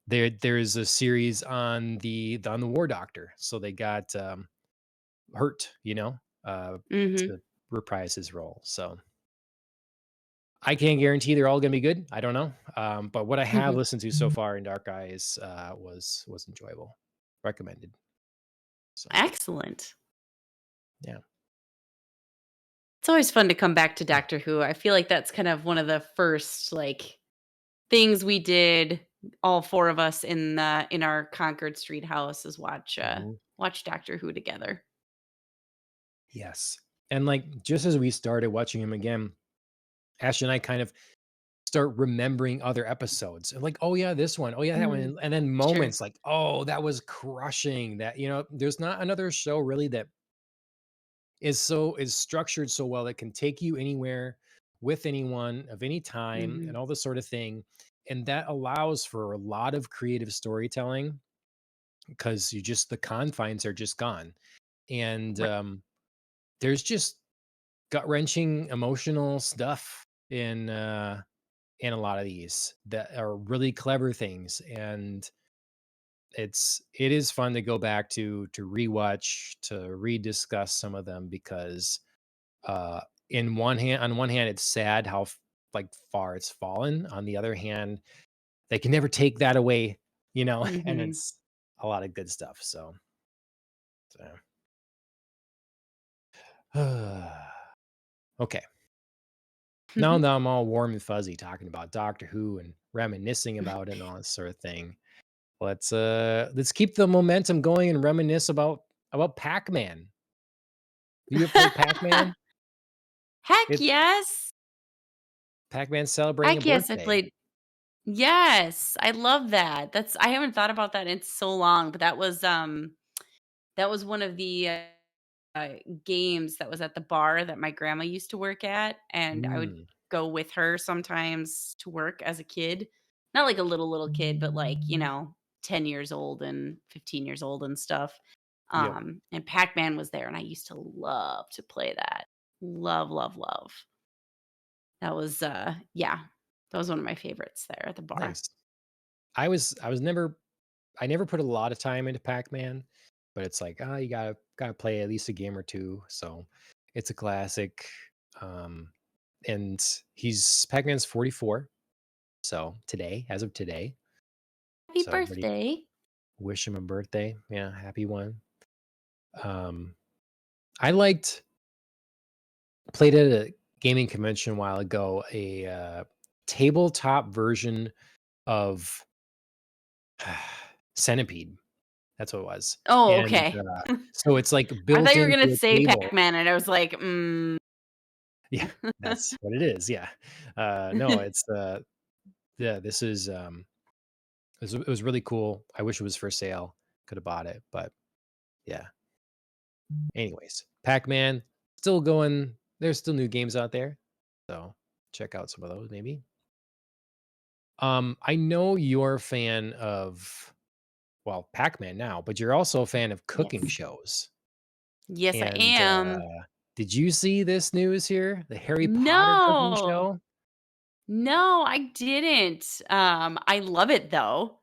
A: there's a series on the War Doctor. So they got Hurt,
B: Mhm.
A: to reprise his role. So I can't guarantee they're all going to be good. I don't know. But what I have listened to so far in Dark Eyes was enjoyable. Recommended. So
B: Excellent.
A: yeah.
B: It's always fun to come back to Doctor Who. I feel like that's kind of one of the first, like, things we did, all 4 of us in our Concord Street house is
A: Mhm.
B: watch Doctor Who together.
A: Yes. And like just as we started watching him again, Ash and I kind of start remembering other episodes and like, oh yeah, this one, oh yeah, that one.
B: Mm,
A: And then
B: sure.
A: moments like, oh, that was crushing. That, there's not another show really that is structured so well that can take you anywhere with anyone of any time and
B: Mhm.
A: all this sort of thing. And that allows for a lot of creative storytelling because the confines are just gone. And
B: Right.
A: there's just gut-wrenching emotional stuff in a lot of these that are really clever things, and it is fun to go back to rewatch, to rediscuss some of them because on one hand it's sad how like far it's fallen. On the other hand, they can never take that away, and
B: Mhm.
A: it's a lot of good stuff. So okay. Now I'm all warm and fuzzy talking about Doctor Who and reminiscing about it and all this sort of thing. Let's keep the momentum going and reminisce about Pac-Man. You ever played Pac-Man?
B: Heck
A: It's
B: yes.
A: Pac-Man celebrating a
B: Heck yes, I
A: birthday.
B: played. Yes, I love that. I haven't thought about that in so long, but that was one of the, uh, games that was at the bar that my grandma used to work at, and I would
A: Mm,
B: go with her sometimes to work as a kid. Not like a little kid, but like, 10 years old and 15 years old and stuff.
A: yep.
B: And Pac-Man was there, and I used to love to play that. Love, love, love. That was, yeah, that was one of my favorites there at the bar.
A: Nice. I never put a lot of time into Pac-Man, but it's like, you gotta play at least a game or two. So it's a classic. Um, and he's Pac-Man's 44. So today, as of today.
B: Happy
A: So everybody
B: birthday.
A: wish him a birthday. Yeah, happy one. Um, I liked played at a gaming convention a while ago, a tabletop version of Centipede. That's what it was.
B: Oh,
A: And
B: okay.
A: so it's like
B: I thought
A: built
B: you were gonna
A: into a
B: say
A: table.
B: Pac-Man, and I was like, "Mm."
A: Yeah, that's what it is. Yeah. No, it's yeah, this is it was really cool. I wish it was for sale. Could have bought it, but yeah. Anyways, Pac-Man still going. There's still new games out there. So check out some of those maybe. I know you're a fan of, well, Pac-Man now, but you're also a fan of cooking
B: Yes.
A: shows.
B: Yes, I
A: And,
B: am.
A: did you see this news here? The Harry Potter cooking
B: No.
A: show?
B: No, I didn't. I love it though.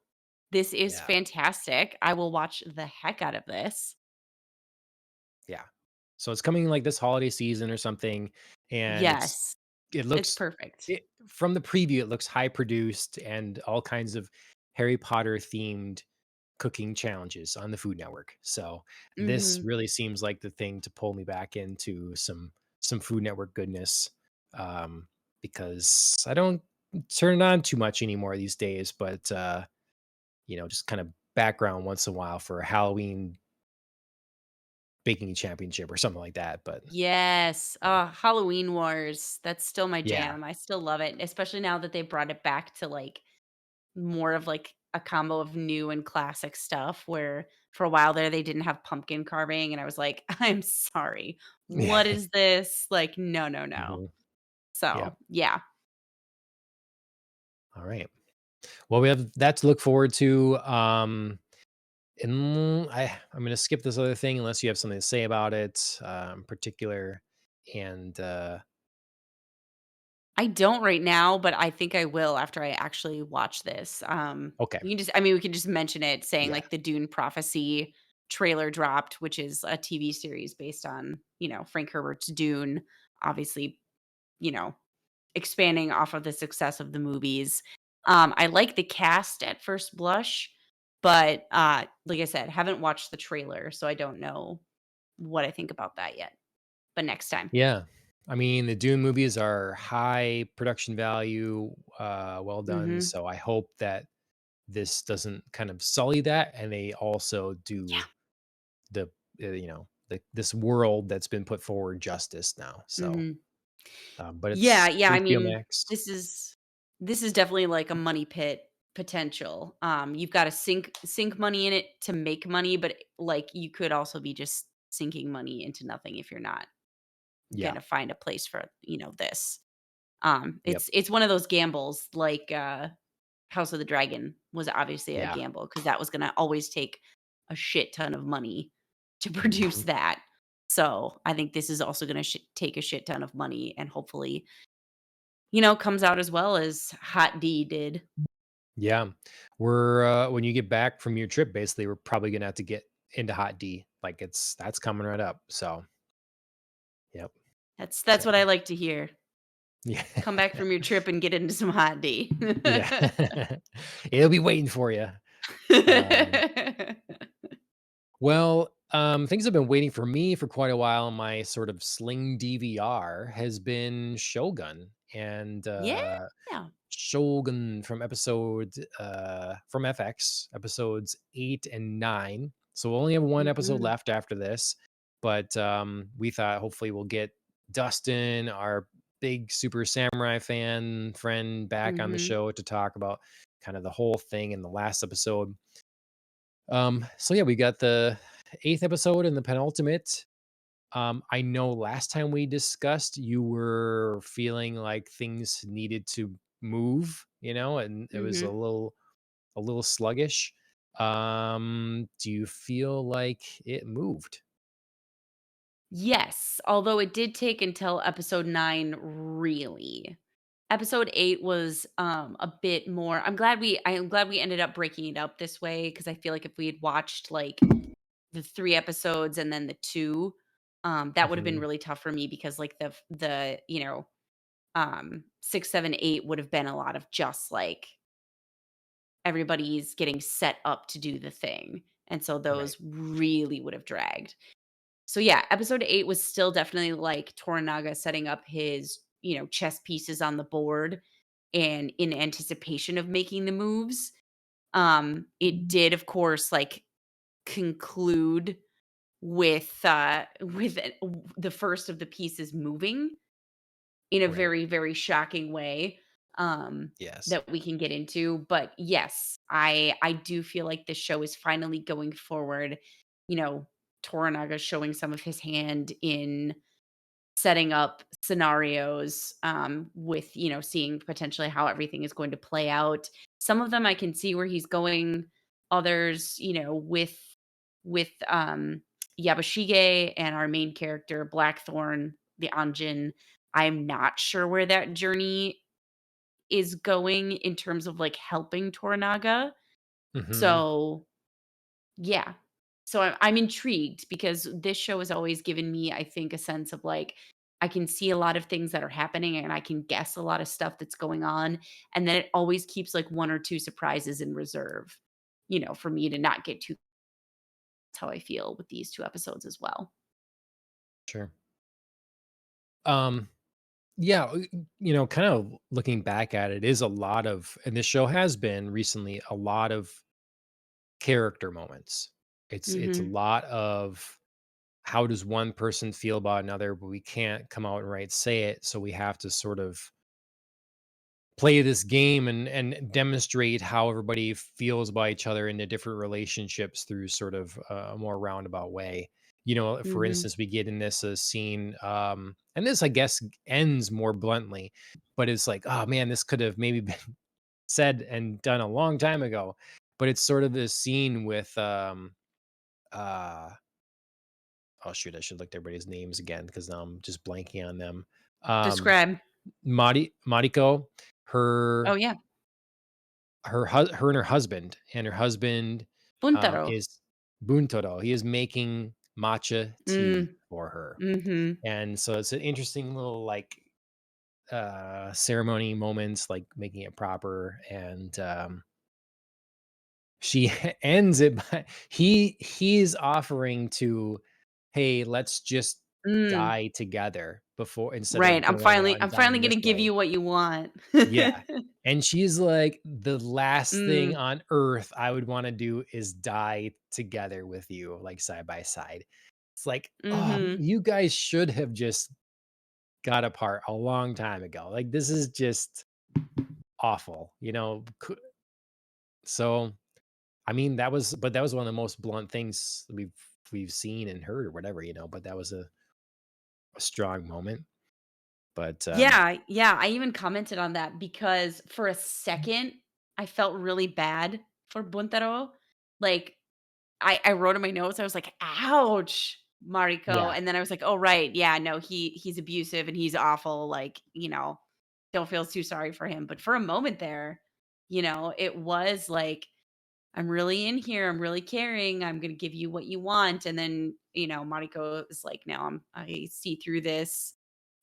B: This is
A: Yeah,
B: fantastic. I will watch the heck out of this.
A: yeah. So it's coming, like, this holiday season or something, and
B: Yes,
A: it
B: it's
A: looks
B: perfect.
A: it from the preview, it looks high produced and all kinds of Harry Potter themed cooking challenges on the Food Network. So this
B: Mhm.
A: really seems like the thing to pull me back into some Food Network goodness, um, because I don't turn it on too much anymore these days, but, just kind of background once in a while for a Halloween baking championship or something like that, but
B: Yes. Halloween Wars. That's still my
A: yeah.
B: jam. I still love it, especially now that they brought it back to like more of like a combo of new and classic stuff where for a while there they didn't have pumpkin carving and I was like, "I'm sorry.
A: Yeah.
B: What is this?" Like, no, no, no.
A: Mhm.
B: So,
A: Yep.
B: yeah.
A: Alright. Well, we have that to look forward to, and I'm gonna skip this other thing unless you have something to say about it, particular, and,
B: I don't right now, but I think I will after I actually watch this.
A: okay.
B: We can just I mean, we can just mention it saying
A: Yeah.
B: like the Dune Prophecy trailer dropped, which is a TV series based on, Frank Herbert's Dune, obviously, you know, expanding off of the success of the movies. I like the cast at first blush, but like I said, haven't watched the trailer, so I don't know what I think about that yet. But next time.
A: Yeah. I mean, the Dune movies are high production value, well done,
B: Mhm.
A: so I hope that this doesn't kind of sully that, and they also
B: Yeah.
A: do the, this world that's been put forward justice now, so,
B: Mhm.
A: but
B: Yeah,
A: it's
B: yeah, I
A: HBO
B: mean,
A: Max.
B: this is definitely like a money pit potential. You've gotta sink money in it to make money, but, like, you could also be just sinking money into nothing if you're not
A: Yeah.
B: gonna find a place for, this.
A: Yep.
B: It's one of those gambles, like, House of the Dragon was obviously a
A: Yeah.
B: gamble because that was gonna always take a shit ton of money to produce
A: Mhm.
B: that. So, I think this is also gonna take a shit ton of money and hopefully comes out as well as Hot D did.
A: Yeah. We're, when you get back from your trip, basically, we're probably gonna have to get into Hot D. Like, that's coming right up, so, yep.
B: That's
A: So,
B: what I like to hear.
A: yeah.
B: Come back from your trip and get into some Hot D.
A: Yeah. It'll be waiting for you. Um, well, things have been waiting for me for quite a while. My sort of sling DVR has been Shogun, and,
B: Yeah.
A: Shogun from FX, episodes 8 and 9. So we'll only have one episode
B: Mhm.
A: left after this, but, we thought hopefully we'll get Dustin, our big super samurai fan friend, back on the
B: Mhm.
A: show to talk about kind of the whole thing in the last episode. So yeah, we got the 8th episode and the penultimate. I know last time we discussed, you were feeling like things needed to move, and it was a
B: Mhm.
A: little sluggish. Do you feel like it moved?
B: Yes, although it did take until episode 9 really. Episode 8 was, a bit more I'm glad we ended up breaking it up this way because I feel like if we had watched, like, the 3 episodes and then the 2, that would have been
A: Mhm.
B: really tough for me because, like, 6, 7, 8 would have been a lot of just, like, everybody's getting set up to do the thing, and so
A: Right.
B: those really would have dragged. So, yeah, episode 8 was still definitely, like, Toranaga setting up his, chess pieces on the board and in anticipation of making the moves. It did, of course, like, conclude with the first of the pieces moving in a
A: Right.
B: very, very shocking way,
A: Yes.
B: that we can get into, but yes, I do feel like this show is finally going forward, you know, Toranaga showing some of his hand in setting up scenarios, with, seeing potentially how everything is going to play out. Some of them I can see where he's going, others, with Yabashige and our main character, Blackthorn, the Anjin, I'm not sure where that journey is going in terms of, like, helping Toranaga.
A: Mhm.
B: So, yeah. So I'm intrigued because this show has always given me, I think, a sense of, like, I can see a lot of things that are happening and I can guess a lot of stuff that's going on, and then it always keeps, like, 1 or 2 surprises in reserve, for me to not get too. That's how I feel with these 2 episodes as well.
A: Sure. Um, yeah, kind of looking back at it is a lot of, and this show has been recently a lot of character moments. It's a
B: Mhm.
A: lot of how does one person feel about another, but we can't come out and right say it, so we have to sort of play this game and demonstrate how everybody feels about each other in the different relationships through sort of a more roundabout way. For
B: Mhm.
A: instance, we get in this scene, and this I guess ends more bluntly, but it's like, oh man, this could have maybe been said and done a long time ago. But it's sort of this scene with uh oh shoot, I should look at everybody's names again because now I'm just blanking on them. Um
B: Describe.
A: Mariko,
B: Oh,
A: her
B: yeah.
A: her and her husband,
B: Buntaro.
A: is Buntoro. He is making matcha tea
B: Mm.
A: for her,
B: Mhm.
A: and so it's an interesting little, like, ceremony moments, like, making it proper, and, she ends it by he's offering to, "Hey, let's just
B: Mm.
A: die together before instead
B: Right.
A: of
B: I'm
A: going
B: finally
A: on
B: I'm finally
A: dying
B: gonna
A: this
B: give
A: way."
B: you what you want.
A: Yeah, and she's like, "The last thing
B: Mm.
A: on earth I would wanna do is die together with you, like, side by side." It's like, "Oh,
B: Mhm.
A: you guys should have just got apart a long time ago." Like, this is just awful, so, I mean, that was one of the most blunt things we've seen and heard or whatever, but that was a strong moment, but,
B: Yeah, yeah, I even commented on that because for a second, I felt really bad for Buntaro. Like, I wrote in my notes, I was like, "Ouch, Mariko,"
A: yeah,
B: and then I was like, "Oh, right, yeah, no, he's abusive and he's awful, like, don't feel too sorry for him." But for a moment there, it was like, "I'm really in here, I'm really caring, I'm gonna give you what you want," and then, Mariko is like, "No, I see through this.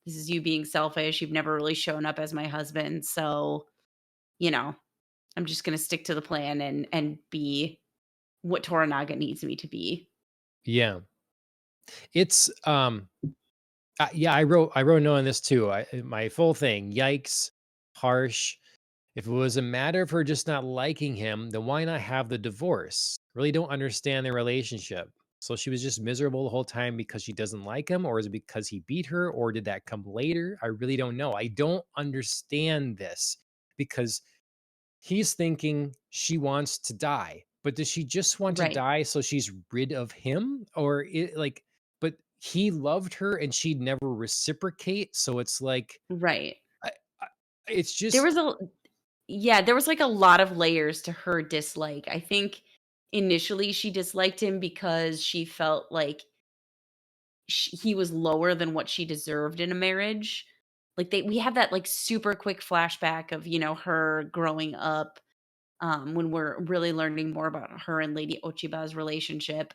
B: This is you being selfish, you've never really shown up as my husband, so, you know, I'm just gonna stick to the plan and be what Toranaga needs me to be."
A: yeah. It's, yeah, I wrote a note on this too. My full thing. Yikes, harsh. If it was a matter of her just not liking him, then why not have the divorce? Really don't understand their relationship. So she was just miserable the whole time because she doesn't like him, or is it because he beat her, or did that come later? I really don't know. I don't understand this because he's thinking she wants to die, but does she just want to
B: Right,
A: die so she's rid of him? Or but he loved her and she'd never reciprocate. So it's like,
B: right.
A: I, I, it's
B: There
A: just,
B: was a Yeah, there was, like, a lot of layers to her dislike. I think initially she disliked him because she felt like he was lower than what she deserved in a marriage. Like, we have that, like, super quick flashback of, her growing up, when we're really learning more about her and Lady Ochiba's relationship.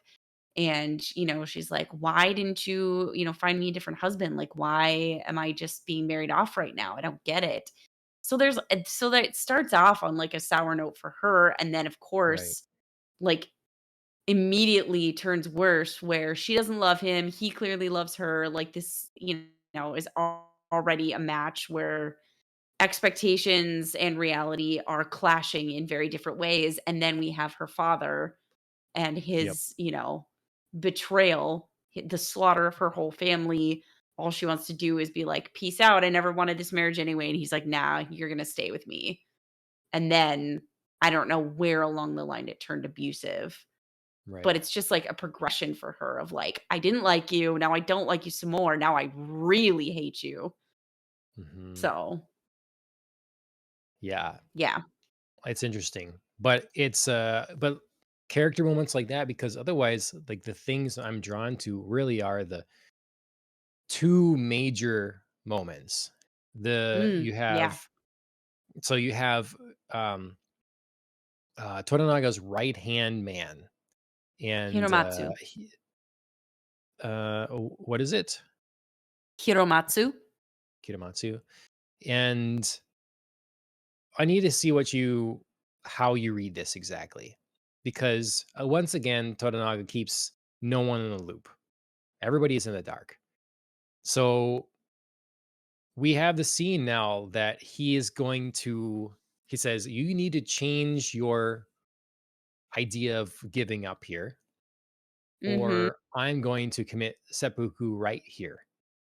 B: And, she's like, "Why didn't you, find me a different husband? Like, why am I just being married off right now? I don't get it." So that it starts off on, like, a sour note for her, and then, of
A: right.
B: course, like, immediately turns worse where she doesn't love him, he clearly loves her, like, this, is already a match where expectations and reality are clashing in very different ways, and then we have her father and
A: Yep.
B: his, betrayal, the slaughter of her whole family. All she wants to do is be like, "Peace out. I never wanted this marriage anyway." And he's like, "Nah, you're gonna stay with me." And then I don't know where along the line it turned abusive.
A: Right.
B: but it's just like a progression for her of like, I didn't like you, now I don't like you some more, now I really hate you.
A: Mhm.
B: So,
A: Yeah,
B: yeah.
A: it's interesting, but but character moments like that, because otherwise, like, the things I'm drawn to really are the 2 major moments. The
B: Mm,
A: you
B: yeah.
A: have so you have, um, Toranaga's right-hand man, and,
B: Hiromatsu.
A: what is it?
B: Hiromatsu.
A: Kitamatsu, and I need to see how you read this exactly, because, once again, Toranaga keeps no one in the loop. Everybody is in the dark. So we have the scene now that he says, "You need to change your idea of giving up here,
B: Mhm,
A: or I'm going to commit seppuku right here.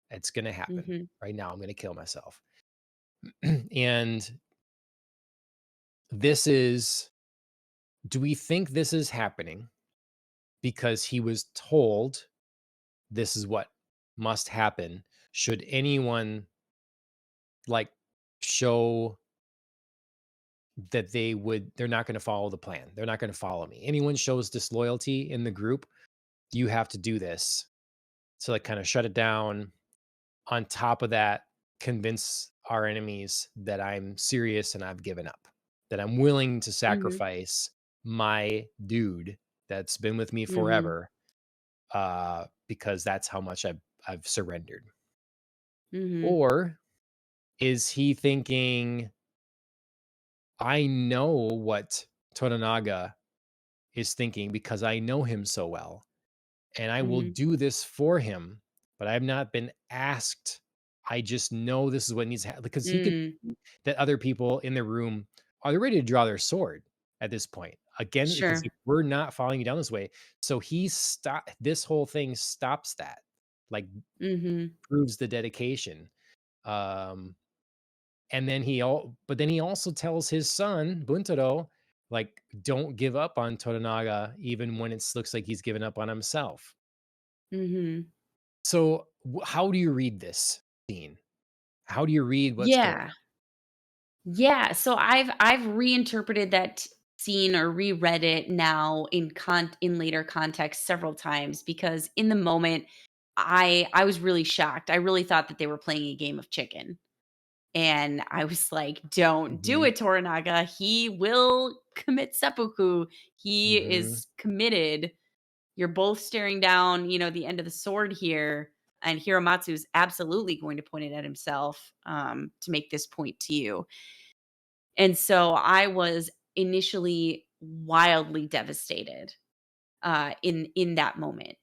A: It's gonna happen.
B: mhm,
A: Right now, I'm gonna kill myself." And this is do we think this is happening because he was told this is what must happen should anyone, like, show that they're not gonna follow the plan. They're not gonna follow me. Anyone shows disloyalty in the group, you have to do this to, like, kinda shut it down. On top of that, convince our enemies that I'm serious and I've given up, that I'm willing to
B: mhm,
A: sacrifice my dude that's been with me
B: mhm,
A: forever, because that's how much I've surrendered.
B: mhm,
A: Or is he thinking, I know what Toranaga is thinking because I know him so well, and I will
B: mhm,
A: do this for him, but I've not been asked. I just know this is what needs to happen because he could
B: mm.
A: see that other people in the room are ready to draw their sword at this point. Again, because
B: Sure.
A: if we're not following you down this way, so this whole thing stops that, like,
B: Mhm,
A: proves the dedication. Um, and then he also tells his son, Buntaro, like, don't give up on Toranaga even when it looks like he's given up on himself.
B: mhm.
A: So, how do you read this scene? How do you read what's going
B: Yeah. Yeah, so I've reinterpreted that scene or reread it now in later context several times because in the moment I was really shocked. I really thought that they were playing a game of chicken. And I was like, "Don't do
A: Mhm,
B: it, Toranaga. He will commit seppuku. He
A: mhm,
B: is committed. You're both staring down, the end of the sword here." And Hiramatsu's absolutely going to point it at himself to make this point to you. And so I was initially wildly devastated in that moment.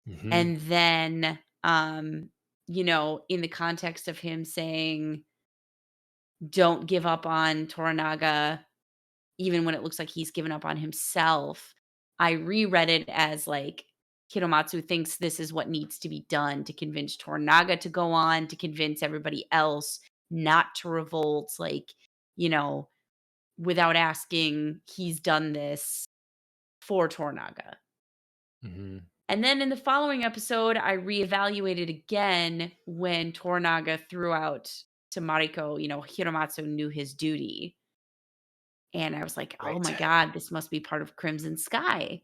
A: mhm,
B: And then in the context of him saying, "Don't give up on Toranaga," even when it looks like he's given up on himself, I reread it as like Hiromatsu thinks this is what needs to be done to convince Toranaga to go on, to convince everybody else not to revolt, like, you know, without asking, he's done this for Toranaga.
A: mhm.
B: And then in the following episode, I reevaluated again when Toranaga threw out to Mariko, Hiromatsu knew his duty. And I was like, "Oh
A: Right.
B: my god, this must be part of Crimson Sky."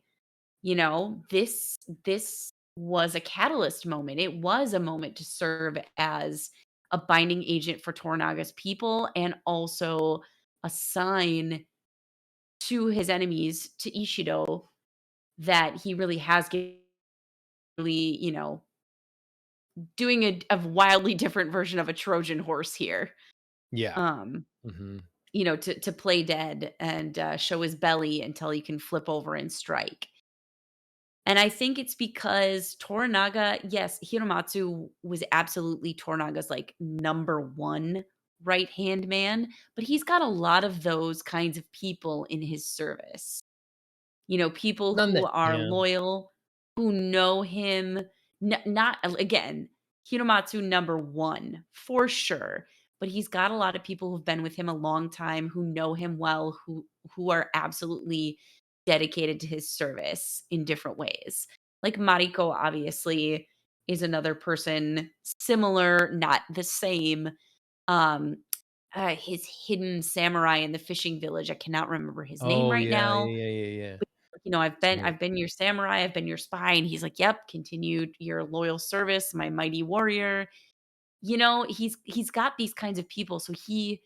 B: This was a catalyst moment. It was a moment to serve as a binding agent for Toranaga's people and also a sign to his enemies, to Ishido, that he really has really, doing a wildly different version of a Trojan horse here.
A: Yeah.
B: Um,
A: Mhm.
B: to play dead and show his belly until he can flip over and strike. And I think it's because Toranaga, yes, Hiromatsu was absolutely Toranaga's like number one right hand man, but he's got a lot of those kinds of people in his service. People
A: None
B: who
A: that
B: are
A: yeah.
B: loyal, who know him, not again, Hiromatsu number 1 for sure, but he's got a lot of people who've been with him a long time, who know him well, who are absolutely dedicated to his service in different ways. Like Mariko obviously is another person similar, not the same. Um, his hidden samurai in the fishing village. I cannot remember his name
A: Oh,
B: right
A: yeah,
B: now.
A: yeah, yeah, yeah, yeah.
B: I've
A: It's
B: been
A: right.
B: I've been your samurai, I've been your spy, and he's like, "Yep, continued your loyal service, my mighty warrior." He's got these kinds of people, so he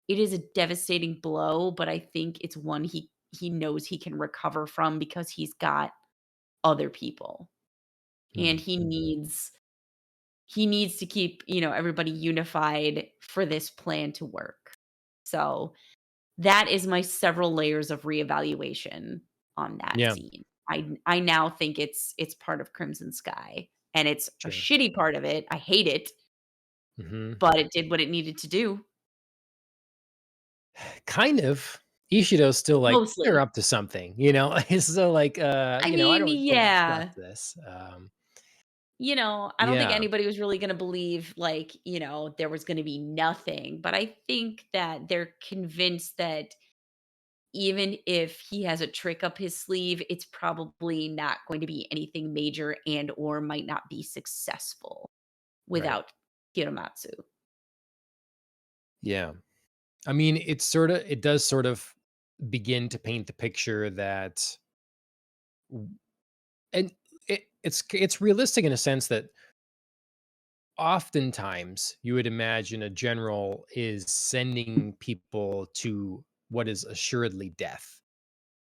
B: it is a devastating blow, but I think it's one he knows he can recover from because he's got other people, and
A: Hmm.
B: he needs to keep, everybody unified for this plan to work. So, that is my several layers of reevaluation on that
A: Yeah,
B: scene. I now think it's part of Crimson Sky, and it's a
A: sure.
B: shitty part of it. I hate it,
A: Hmm.
B: but it did what it needed to do,
A: Kind of. Ishido's still like, "They're
B: mostly.
A: up to something," you know? So, like,
B: I
A: I
B: mean,
A: don't trust
B: yeah.
A: this.
B: I don't think
A: Yeah,
B: anybody was really gonna believe, like, there was gonna be nothing, but I think that they're convinced that even if he has a trick up his sleeve, it's probably not going to be anything major and or might not be successful
A: right.
B: without Hiramatsu.
A: Yeah. I mean, it does sort of begin to paint the picture that w and it's realistic in a sense that oftentimes you would imagine a general is sending people to what is assuredly death.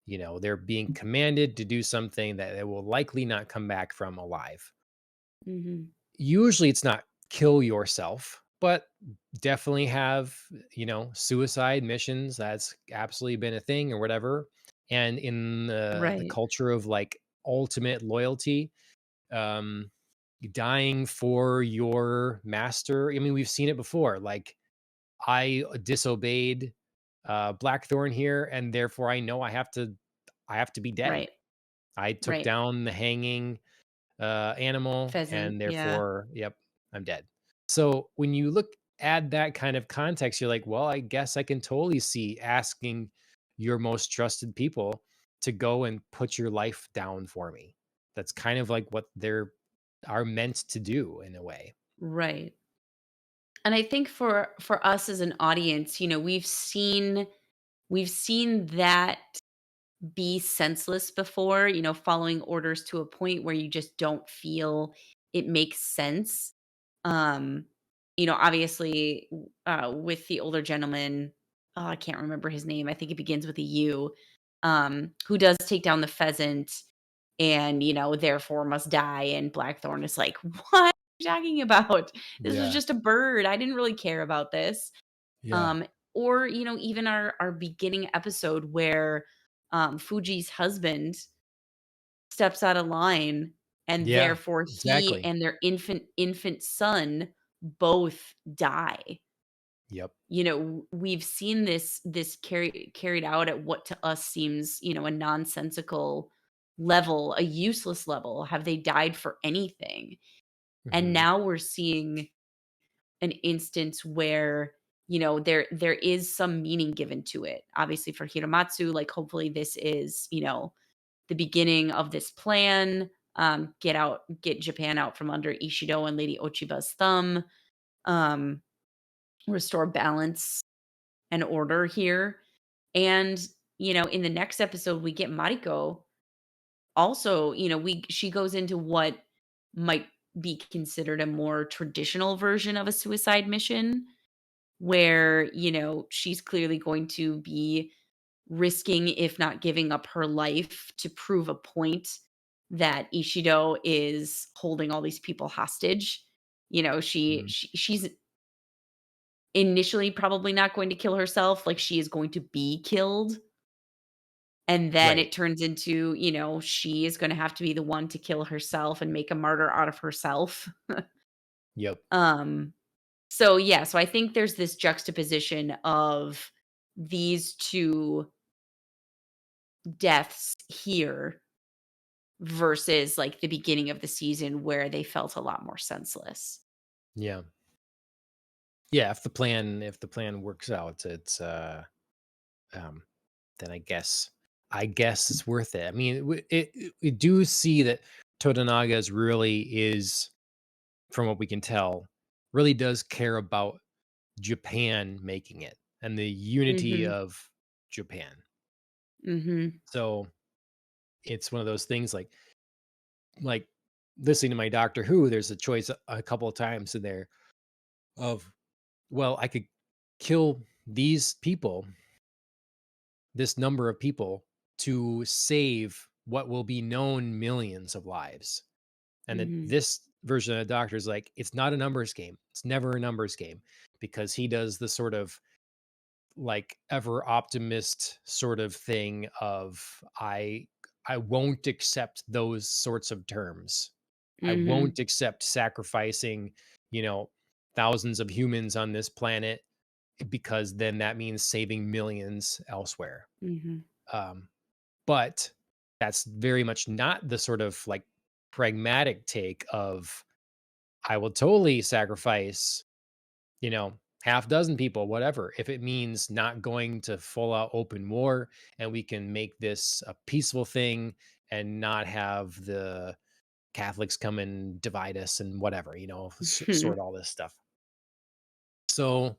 A: They're being commanded to do something that they will likely not come back from alive.
B: Mhm.
A: Usually it's not kill yourself, but definitely have, suicide missions. That's absolutely been a thing or whatever. And in the
B: Right.
A: culture of like ultimate loyalty, um, dying for your master. I mean, we've seen it before. Like I disobeyed Blackthorn here, and therefore I have to be dead.
B: Right.
A: I took
B: Right.
A: down the hanging animal,
B: Pheasant,
A: and
B: yeah.
A: therefore, yep, I'm dead. So when you add that kind of context, you're like, well, I guess I can totally see asking your most trusted people to go and put your life down for me. That's kind of like what they're are meant to do in a way.
B: Right. And I think for us as an audience, we've seen that be senseless before, following orders to a point where you just don't feel it makes sense. Um, obviously, with the older gentleman, oh, I can't remember his name. I think it begins with a U, who does take down the pheasant and, therefore must die. And Blackthorn is like, what are you talking about? This was
A: Yeah.
B: just a bird. I didn't really care about this.
A: Yeah.
B: Or, even our beginning episode where Fuji's husband steps out of line and
A: Yeah.
B: therefore he
A: Exactly.
B: and their infant son both die.
A: Yep.
B: We've seen this carried out at what to us seems, a nonsensical level, a useless level. Have they died for anything? And
A: Hmm.
B: now we're seeing an instance where, there is some meaning given to it. Obviously for Hiramatsu, like hopefully this is, the beginning of this plan. Get Japan out from under Ishido and Lady Ochiba's thumb. Um, Restore balance and order here. And, in the next episode, we get Mariko. Also, we she goes into what might be considered a more traditional version of a suicide mission where, she's clearly going to be risking, if not giving up her life to prove a point that Ishido is holding all these people hostage.
A: Hmm.
B: She's initially probably not going to kill herself, like she is going to be killed. And then
A: Right.
B: it turns into, she is going to have to be the one to kill herself and make a martyr out of herself.
A: Yep.
B: um so I think there's this juxtaposition of these two deaths here versus like the beginning of the season where they felt a lot more senseless.
A: Yeah. Yeah. If the plan works out, it's um then I guess I guess it's worth it. I mean, we do see that Todanaga really is, from what we can tell, really does care about Japan making it and the unity
B: Mhm.
A: of Japan.
B: Mhm.
A: So it's one of those things like listening to my Doctor Who, there's a choice a couple of times in there of, well, I could kill these people, this number of people, to save what will be known millions of lives. And that
B: Mhm.
A: this version of the Doctor is like, it's not a numbers game. It's never a numbers game because he does the sort of like ever optimist sort of thing of I won't accept those sorts of terms. I
B: Mhm.
A: won't accept sacrificing, you know, thousands of humans on this planet because then that means saving millions elsewhere.
B: Mhm.
A: Um, but that's very much not the sort of like pragmatic take of I will totally sacrifice, half dozen people, whatever, if it means not going to full out open war and we can make this a peaceful thing and not have the Catholics come and divide us and whatever, sort all this stuff. So,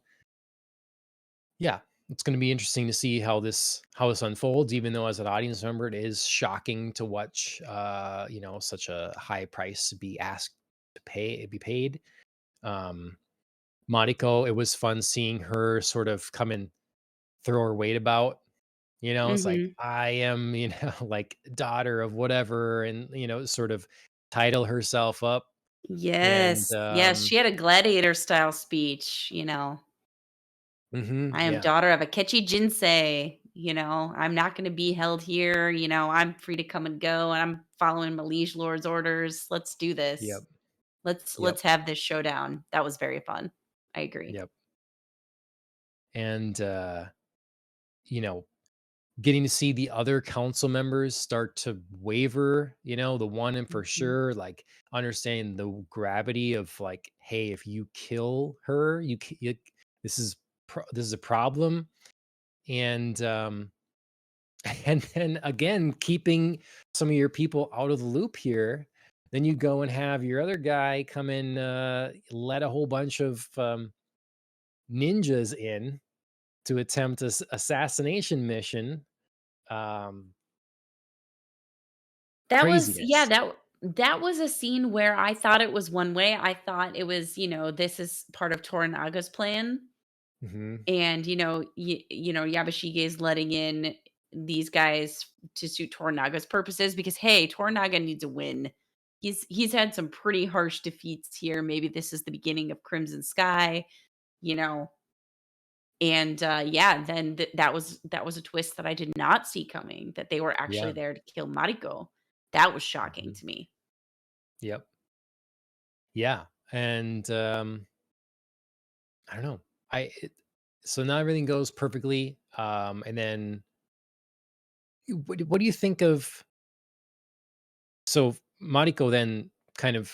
A: yeah, it's going to be interesting to see how this unfolds, even though as an audience member, it is shocking to watch, such a high price be asked to be paid. Um, Mariko, it was fun seeing her sort of come and throw her weight about. It's like,
B: Mhm.
A: I am, like daughter of whatever, and, sort of title herself up. And
B: Yes. Yes, she had a gladiator style speech.
A: mhm,
B: I am
A: yeah,
B: daughter of a Akechi Jinsei. I'm not gonna be held here. I'm free to come and go, and I'm following my liege lord's orders. Let's do
A: yep,
B: this. Let's
A: yep,
B: let's have this showdown. That was very fun. I agree.
A: yep. And you know, getting to see the other council members start to waver, the one and for
B: Mhm.
A: sure, like understanding the gravity of like, hey, if you kill her, this is this is a problem. And and then again, keeping some of your people out of the loop here. Then you go and have your other guy come in, let a whole bunch of ninjas in to attempt this assassination mission. Um,
B: That was yeah,
A: craziness.
B: that was a scene where I thought it was one way. I thought it was, this is part of Toranaga's plan.
A: Hmm.
B: And, Yabashige is letting in these guys to suit Toranaga's purposes because, hey, Toranaga needs a win. He's had some pretty harsh defeats here. Maybe this is the beginning of Crimson Sky, you know. And yeah, then that was a twist that I did not see coming. That they were actually
A: Yeah.
B: there to kill Mariko. That was shocking
A: Hmm.
B: to me.
A: Yep. Yeah. And I don't know. So not everything goes perfectly. And then what do you think of? So Mariko then kind of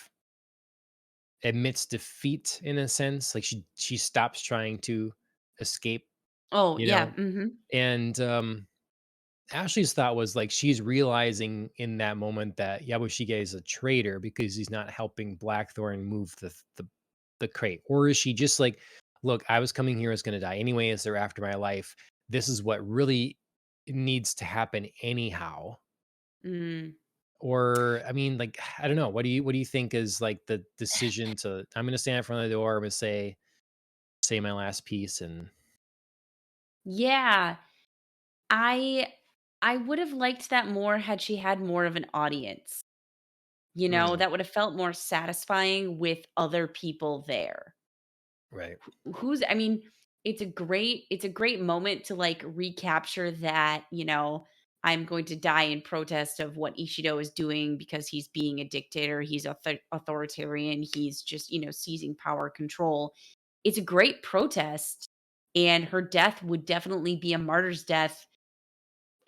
A: admits defeat in a sense, like she stops trying to escape,
B: Oh
A: you
B: yeah.
A: know,
B: Hmm.
A: and Ashley's thought was like she's realizing in that moment that Yabushige is a traitor because he's not helping Blackthorn move the crate, or is she just like, look, I was coming here, I was going to die anyways. They're after my life. This is what really needs to happen anyhow.
B: Mm.
A: Or I mean, like, I don't know. What do you think is like the decision to I'm gonna stand in front of the door, I'm gonna say my last piece and
B: Yeah. I I would have liked that more had she had more of an audience.
A: mm,
B: That would have felt more satisfying with other people there.
A: right.
B: Who's I mean, it's a great moment to like recapture that, I'm going to die in protest of what Ishido is doing because he's being a dictator, he's authoritarian, he's just, seizing power control. It's a great protest and her death would definitely be a martyr's death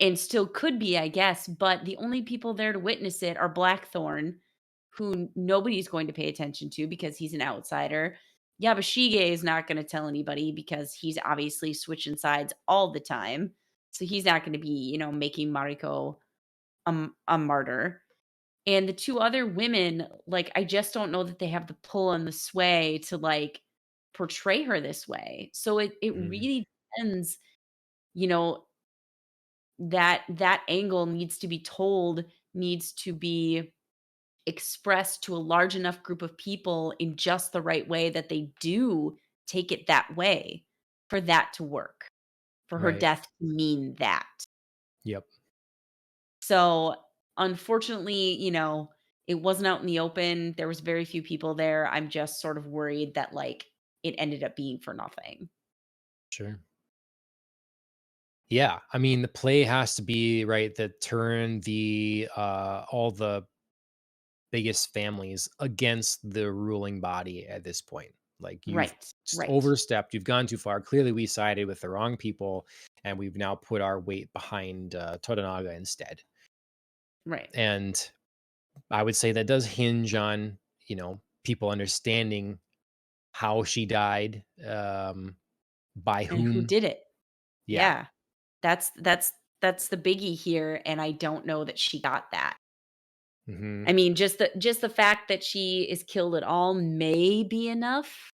B: and still could be, I guess, but the only people there to witness it are Blackthorn, who nobody's going to pay attention to because he's an outsider. Yabashige is not gonna tell anybody because he's obviously switching sides all the time. So he's not going to be, making Mariko a martyr. And the two other women, like, I just don't know that they have the pull and the sway to like portray her this way. So it
A: Mhm.
B: really depends, you know, that angle needs to be told, needs to be expressed to a large enough group of people in just the right way that they do take it that way for that to work, for her
A: Right.
B: death to mean that.
A: Yep.
B: So, unfortunately, it wasn't out in the open. There was very few people there. I'm just sort of worried that like it ended up being for nothing.
A: Sure. Yeah, I mean, the play has to be, right, that turn all the biggest families against the ruling body at this point. Like, you've
B: Right.
A: just
B: Right.
A: overstepped, you've gone too far. Clearly, we sided with the wrong people, and we've now put our weight behind, Toranaga instead.
B: Right.
A: And I would say that does hinge on, people understanding how she died, by
B: And who
A: whom.
B: did it?
A: Yeah.
B: Yeah. That's the biggie here, and I don't know that she got that.
A: Mhm.
B: I mean, just the fact that she is killed at all may be enough,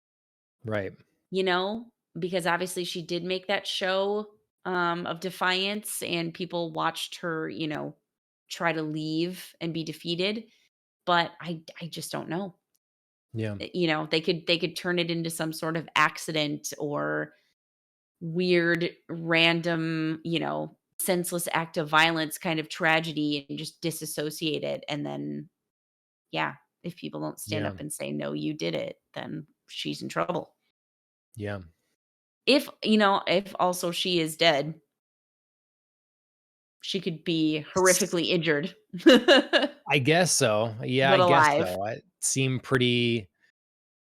A: Right.
B: you know, because obviously she did make that show of defiance, and people watched her, try to leave and be defeated. But I just don't know.
A: Yeah.
B: They could turn it into some sort of accident or weird, random, senseless act of violence kind of tragedy and just disassociate it. And then, yeah, if people don't stand
A: Yeah.
B: up and say, no, you did it, then she's in trouble.
A: Yeah.
B: If also she is dead, she could be horrifically injured,
A: I guess so. Yeah, I
B: but
A: guess
B: alive.
A: so. It seemed pretty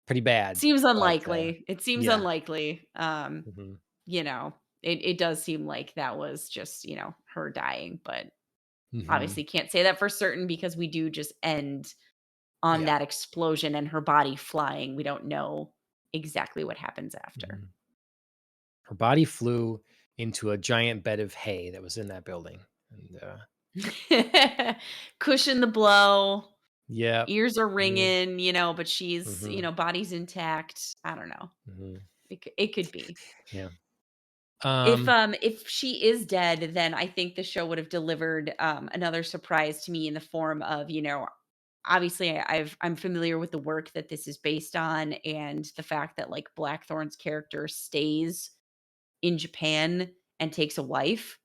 A: bad,
B: Seems
A: but,
B: unlikely. It seems
A: yeah.
B: unlikely.
A: Mhm.
B: You know, it does seem like that was just, her dying, but
A: Mhm.
B: obviously can't say that for certain because we do just end on
A: Yeah.
B: that explosion and her body flying. We don't know exactly what happens after.
A: Mhm. Her body flew into a giant bed of hay that was in that building, and,
B: Cushion the blow,
A: yep.
B: ears are
A: Mhm.
B: ringing, but she's,
A: Mhm.
B: body's intact. I don't know.
A: Mhm.
B: It could be.
A: Yeah.
B: If she is dead, then I think the show would have delivered, another surprise to me in the form of, obviously I'm familiar with the work that this is based on and the fact that like Blackthorn's character stays in Japan and takes a wife.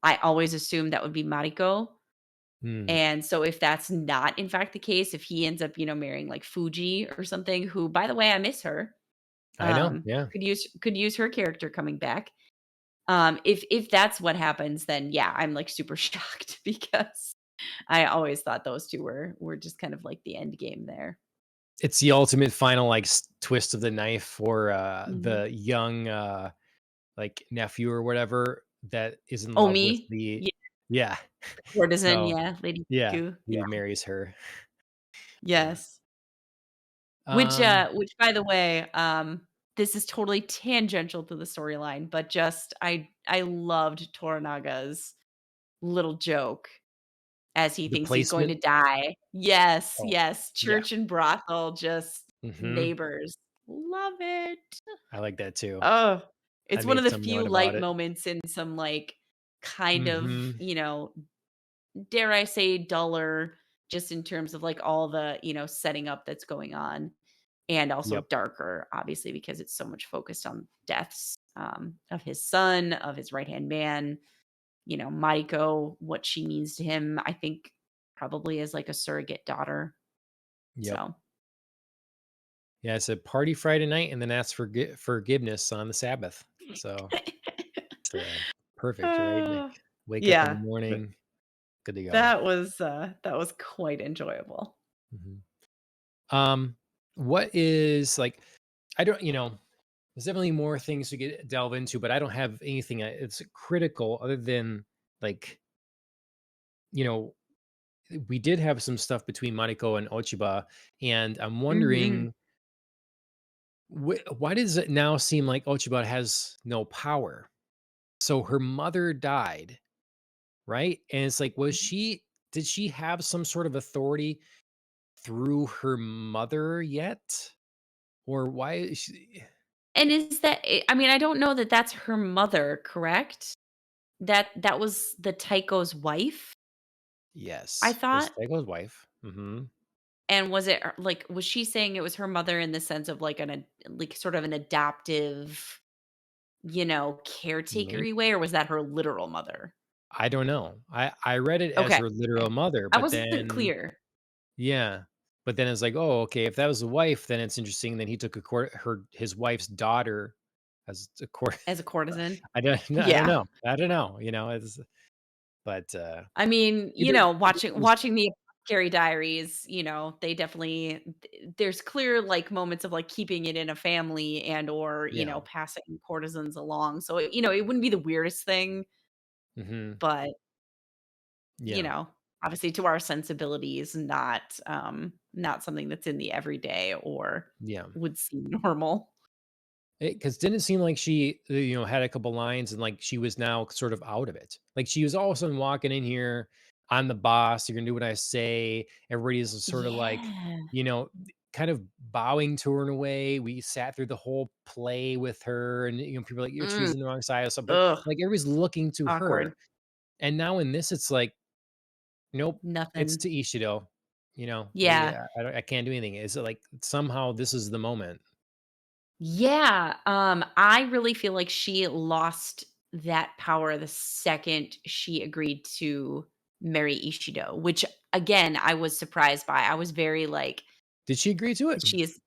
B: I always assumed that would be Mariko.
A: Mm.
B: And so if that's not in fact the case, if he ends up, marrying like Fuji or something, who by the way, I miss her.
A: I know, yeah.
B: Could use her character coming back. If that's what happens, then yeah, I'm like super shocked because I always thought those 2 were just kind of like the end game there.
A: It's the ultimate final, like, twist of the knife for,
B: Mhm.
A: the young, like, nephew or whatever that is in love with
B: Omi,
A: the.
B: yeah,
A: Yeah.
B: the courtesan,
A: So,
B: yeah, Lady
A: yeah,
B: Kiku,
A: he
B: yeah,
A: marries her. Yeah.
B: yes. Which,
A: Um,
B: by the way, this is totally tangential to the storyline, but just I loved Toranaga's little joke as he
A: the
B: thinks he's going to
A: placement.
B: die. Yes,
A: Oh,
B: yes,
A: yeah.
B: church and brothel, just
A: Mhm.
B: neighbors. Love it.
A: I like that too.
B: Oh,
A: I
B: it's one of
A: made
B: the
A: some
B: few
A: note about
B: light
A: it.
B: moments in some, like, kind of,
A: Mhm.
B: dare I say, duller, just in terms of, like, all the, setting up that's going on, and also
A: Yep.
B: darker, obviously, because it's so much focused on deaths, of his son, of his right-hand man, Maiko, what she means to him, I think probably as, like, a surrogate daughter,
A: Yep.
B: so
A: Yeah, it's a party Friday night and then ask for forgiveness on the Sabbath. So, it's, perfect, right? Like,
B: Uh,
A: wake up in the
B: yeah,
A: morning, good to go.
B: that was quite enjoyable.
A: Mhm. Um, what is, like, I don't there's definitely more things to delve into, but I don't have anything, it's critical other than, like, you know, we did have some stuff between Mariko and Ochiba, and I'm
B: Mhm.
A: wondering, why does it now seem like Ochiba has no power? so her mother died, right? And it's like, was
B: Mhm.
A: she did she have some sort of authority through her mother yet? Or why is she
B: And is that I mean, I don't know that that's her mother, correct? That was the Tycho's wife, I
A: Yes, that's
B: thought?
A: Dago's wife. Mhm.
B: And was it, like, was she saying it was her mother in the sense of, like, like, sort of an adaptive,
A: Maybe
B: caretakery way, or was that her literal mother?
A: I don't know. I read it as
B: Okay,
A: her literal
B: okay.
A: mother,
B: I
A: but
B: wasn't
A: then
B: clear.
A: yeah. But then it's like, "Oh, okay, if that was the wife, then it's interesting." Then he took his wife's daughter as a court.
B: As a courtesan?
A: I don't
B: Yeah.
A: know. I don't know, it's but,
B: I mean,
A: either there's
B: watching the Carrie Diaries, they definitely there's clear, like, moments of, like, keeping it in a family and or,
A: yeah.
B: passing courtesans along, so, it wouldn't be the weirdest thing,
A: Mhm.
B: but, you
A: Yeah.
B: know, obviously to our sensibilities, not something that's in the everyday or
A: Yeah.
B: would seem normal.
A: Because didn't it seem like she, had a couple lines and like she was now sort of out of it. Like she was all of a sudden walking in here, "I'm the boss. You're gonna do what I say." Everybody's sort of like,
B: Yeah.
A: you know, kind of bowing to her in a way. We sat through the whole play with her, and people are like, "You're
B: Mm.
A: choosing the wrong side" or something.
B: Ugh,
A: Like everybody's looking to
B: awkward.
A: her, and now in this, it's like, nope, it's
B: Nothing.
A: to Ishido.
B: Yeah.
A: I can't do anything. Is it like somehow this is the moment?
B: Yeah, I really feel like she lost that power the second she agreed to marry Ishido, which again, I was surprised by. I was very like,
A: Did she agree to it?
B: she is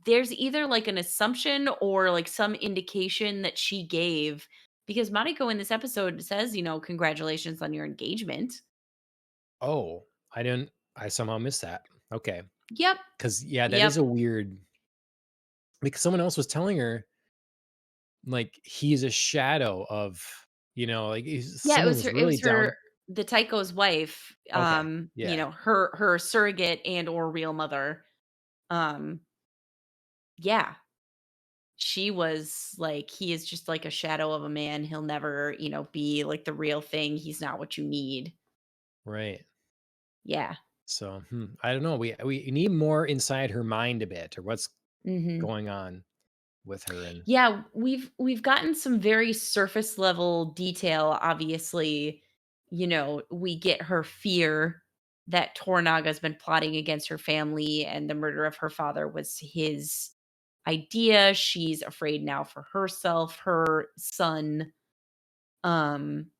B: there's either like an assumption or like some indication that she gave because Mariko in this episode says, congratulations on your engagement.
A: Oh, I somehow missed that. Okay.
B: Yep.
A: 'Cause, yeah, that is
B: Yep.
A: a weird because someone else was telling her, like, he's a shadow of, like, he's
B: Yeah,
A: someone was
B: it
A: really
B: was
A: down.
B: her the Tycho's wife,
A: Okay, yeah,
B: her surrogate and or real mother. Um, yeah, she was like, "He is just like a shadow of a man. He'll never, be like the real thing. He's not what you need."
A: right.
B: Yeah.
A: So, I don't know, we need more inside her mind a bit or what's
B: Mhm.
A: going on with her and
B: Yeah, we've gotten some very surface level detail, obviously. We get her fear that Tornaga's been plotting against her family and the murder of her father was his idea. She's afraid now for herself, her son. Um,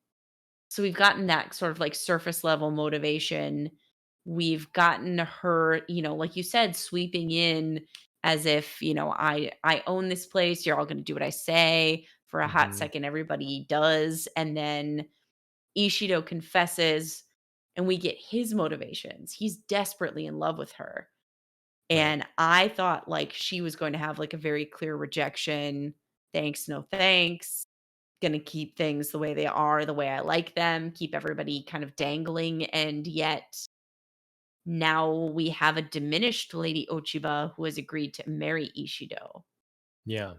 B: so we've gotten that sort of like surface level motivation. We've gotten her, like you said, sweeping in as if, I own this place, you're all going to do what I say. For a hot
A: mhm,
B: second everybody does, and then Ishido confesses and we get his motivations. He's desperately in love with her.
A: right.
B: And I thought like she was going to have like a very clear rejection. Thanks, no thanks. Gonna keep things the way they are, the way I like them, keep everybody kind of dangling, and yet now we have a diminished Lady Ochiba who has agreed to marry Ishido.
A: Yeah,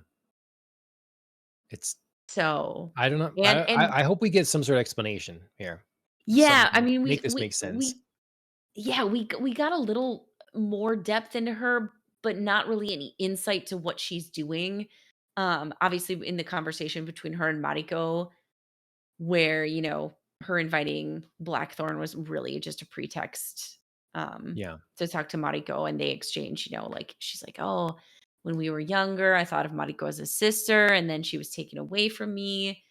A: it's
B: So,
A: I don't know,
B: and
A: I hope we get some sort of explanation here. Some
B: yeah, I mean,
A: make this make sense.
B: yeah, we got a little more depth into her, but not really any insight to what she's doing. Obviously in the conversation between her and Mariko, where, her inviting Blackthorn was really just a pretext,
A: Yeah,
B: to talk to Mariko, and they exchange, like, she's like, "Oh, when we were younger, I thought of Mariko as a sister, and then she was taken away from me."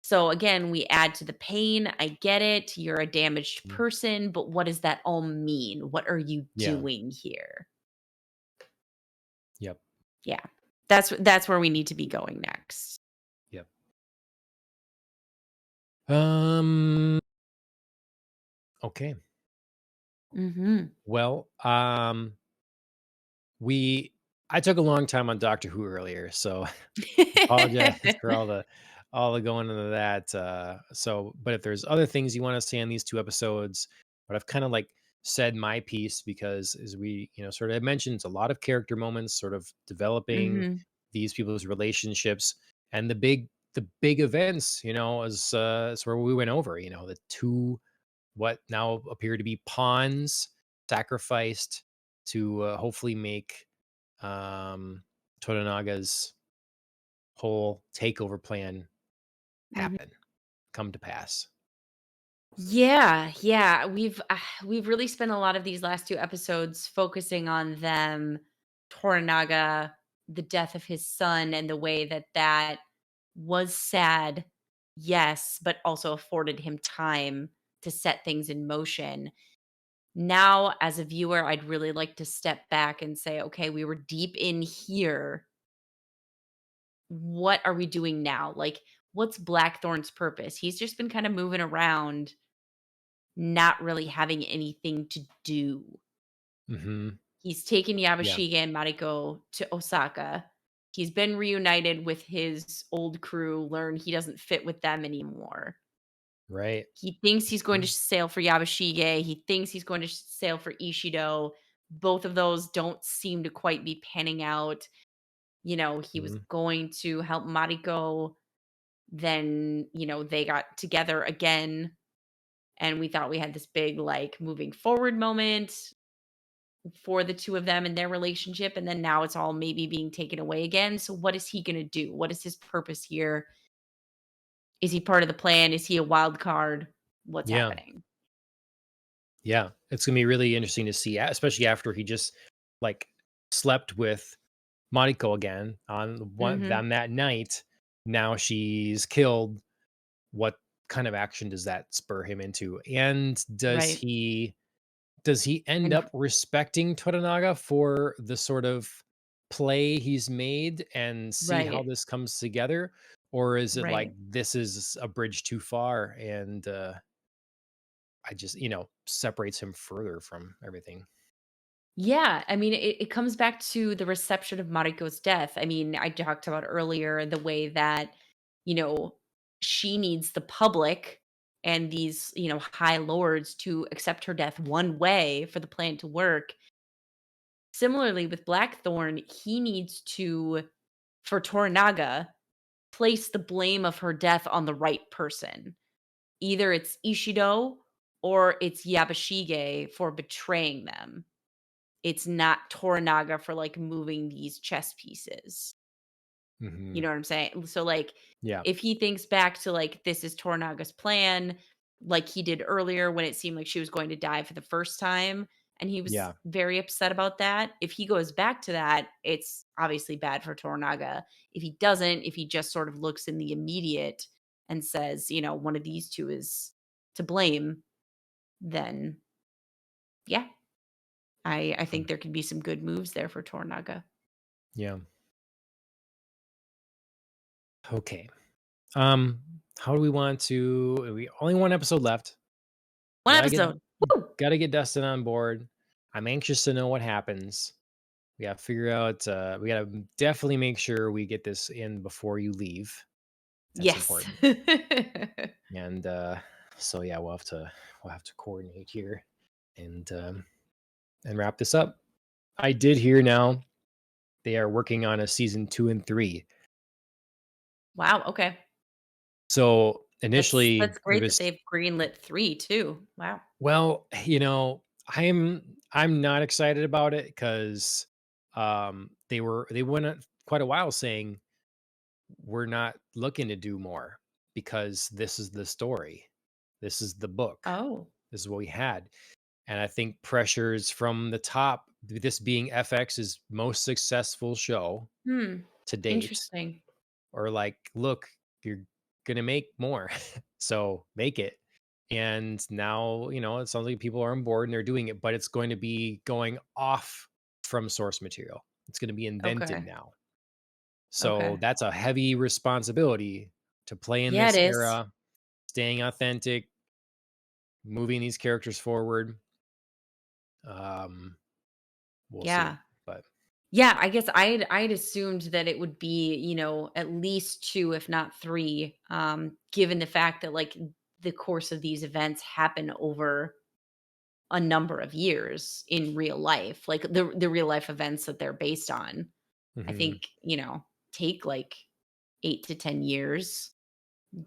B: So, again, we add to the pain. I get it. You're a damaged
A: mm,
B: person, but what does that all mean? What are you
A: yeah,
B: doing here?
A: yep,
B: Yeah. That's where we need to be going next.
A: yep. Okay.
B: Mhm.
A: Well, we I took a long time on Doctor Who earlier, so apologize for all the going into that. But if there's other things you want to say on these two episodes, but I've kind of like said my piece because as we sort of mentioned, it's a lot of character moments, sort of developing
B: Mhm.
A: these people's relationships, and the big the big events, is where we went over, the two what now appear to be pawns sacrificed to hopefully make um, Toranaga's whole takeover plan
B: Mhm.
A: happen, come to pass.
B: Yeah, yeah, we've really spent a lot of these last 2 episodes focusing on them, Toranaga, the death of his son, and the way that that was sad, yes, but also afforded him time to set things in motion. Now, as a viewer, I'd really like to step back and say, "Okay, we were deep in here. What are we doing now? Like, what's Blackthorn's purpose?" He's just been kinda moving around, not really having anything to do.
A: Hmm.
B: He's taken
A: Yeah.
B: Yabashige and Mariko to Osaka. He's been reunited with his old crew, learned he doesn't fit with them anymore.
A: Right.
B: He thinks he's going to
A: Mhm.
B: sail for Yabashige. He thinks he's going to sail for Ishido. Both of those don't seem to quite be panning out. He was
A: Mhm.
B: going to help Mariko. Then, they got together again. And we thought we had this big, like, moving forward moment for the two of them and their relationship. And then now it's all maybe being taken away again. So, what is he going to do? What is his purpose here? Is he part of the plan? Is he a wild card? What's
A: Yeah.
B: happening?
A: Yeah. It's gonna be really interesting to see, especially after he just like slept with Mariko again
B: Hmm.
A: on that night. Now she's killed. What kind of action does that spur him into? And
B: Right.
A: does he end
B: And
A: up respecting Toranaga for the sort of play he's made and see how
B: right.
A: this comes together? Or is it like
B: Right.
A: this is a bridge too far and I just, separates him further from everything?
B: Yeah, I mean, it comes back to the reception of Mariko's death. I mean, I talked about earlier the way that, you know, she needs the public and these, high lords to accept her death one way for the plan to work. Similarly, with Blackthorn, he needs to, for Toranaga, place the blame of her death on the right person. Either it's Ishido or it's Yabashige for betraying them. It's not Toranaga for, like, moving these chess pieces. You
A: Mhm.
B: know what I'm saying? So, like,
A: Yeah.
B: if he thinks back to, like, this is Toranaga's plan, like he did earlier when it seemed like she was going to die for the first time, and he was
A: Yeah.
B: very upset about that. If he goes back to that, it's obviously bad for Toranaga. If he doesn't, if he just sort of looks in the immediate and says, one of these 2 is to blame, then, yeah, I think
A: Um,
B: there could be some good moves there for Toranaga.
A: yeah. Okay. Um, how do we want to we only one episode left.
B: 1
A: Gotta get
B: episode. Woo!
A: gotta get Dustin on board. I'm anxious to know what happens. We gotta figure out we gotta definitely make sure we get this in before you leave. That's
B: Yes.
A: important. And so yeah, we'll have to coordinate here and and wrap this up. I did hear now they are working on a season 2 and 3.
B: Wow, okay.
A: So
B: That's
A: initially
B: that's
A: it
B: great that
A: was
B: they've greenlit 3 too. Wow.
A: well, I'm not excited about it because they went quite a while saying we're not looking to do more because this is the story. This is the book.
B: Oh.
A: This is what we had. And I think pressures from the top, this being FX's most successful show
B: Hmm.
A: to date,
B: Interesting.
A: or like, look, you're gonna make more, so make it. And now, it sounds like people are on board and they're doing it, but it's going to be going off from source material. It's going to be invented
B: Okay.
A: now. So
B: Okay.
A: that's a heavy responsibility to play in
B: Yeah, it
A: this
B: is.
A: era, staying authentic, moving these characters forward. Um, we'll see.
B: Yeah.
A: But
B: Yeah, I guess I'd assumed that it would be, at least 2, if not 3, given the fact that, like, the course of these events happen over a number of years in real life, like, the real life events that they're based on. I
A: mhm,
B: think, take, like, 8 to 10 years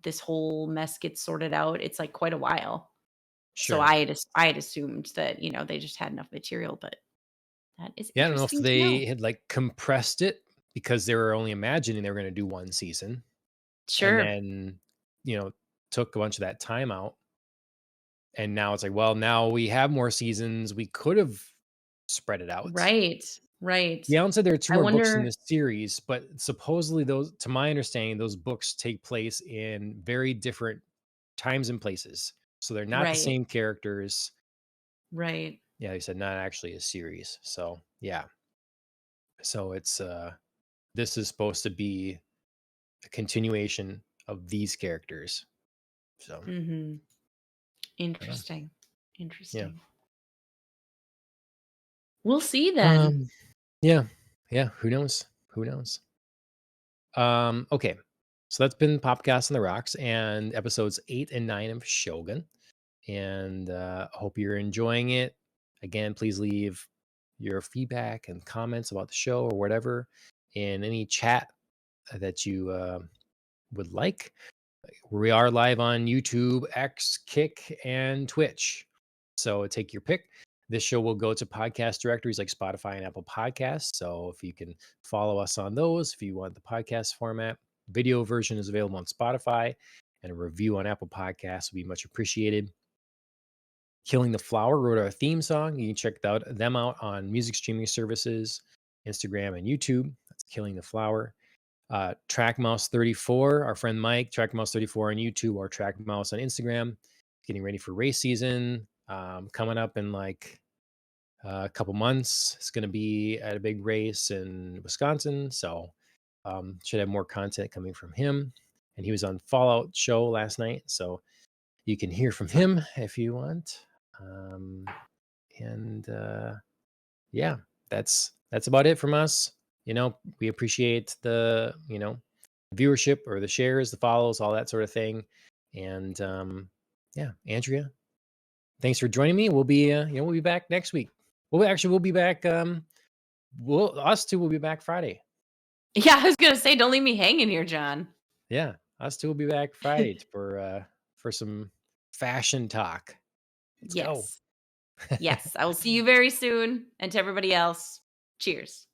B: this whole mess gets sorted out. It's like quite a while. So
A: Sure.
B: I had assumed that, they just had enough material, but that is
A: Yeah, I don't know if
B: interesting to know.
A: they had, like, compressed it because they were only imagining they were gonna do 1 season and
B: Sure.
A: then, you know, took a bunch of that time out, and now it's like, well, now we have more seasons, we could have spread it out.
B: Right. Right.
A: The Alan said there are 2
B: I
A: more books in
B: wonder.
A: this series, but supposedly those to my understanding, those books take place in very different times and places. So they're not the
B: Right.
A: same characters.
B: Right.
A: Yeah, they said not actually a series. So, yeah. So it's this is supposed to be a continuation of these characters. So,
B: Mhm.
A: I don't know.
B: Interesting.
A: Yeah.
B: Interesting. We'll see then.
A: Um yeah. Yeah, who knows? Who knows? Okay. So that's been Popcast on the Rocks and episodes 8 and 9 of Shogun. And hope you're enjoying it. Again, please leave your feedback and comments about the show or whatever in any chat that you would like. We are live on YouTube, X, Kick, and Twitch. So take your pick. This show will go to podcast directories like Spotify and Apple Podcasts. So if you can follow us on those, if you want the podcast format, video version is available on Spotify, and a review on Apple Podcasts would be much appreciated. Killing the Flower wrote our theme song. You can check them out on music streaming services, Instagram, and YouTube. That's Killing the Flower. Trackmouse34, our friend Mike, Trackmouse34 on YouTube or Trackmouse on Instagram. Getting ready for race season. Coming up in like a couple months. It's going to be at a big race in Wisconsin. So should have more content coming from him. And he was on Fallout show last night. So you can hear from him if you want. Um, and yeah, that's about it from us. We appreciate the viewership or the shares, the follows, all that sort of thing. And yeah, Andrea, thanks for joining me. We'll be back next week. We'll be back. Us two will be back Friday.
B: Yeah, I was gonna say, don't leave me hanging here, John.
A: Yeah, us two will be back Friday for some fashion talk. Let's go.
B: Yes. Yes. I will see you very soon. And to everybody else, cheers.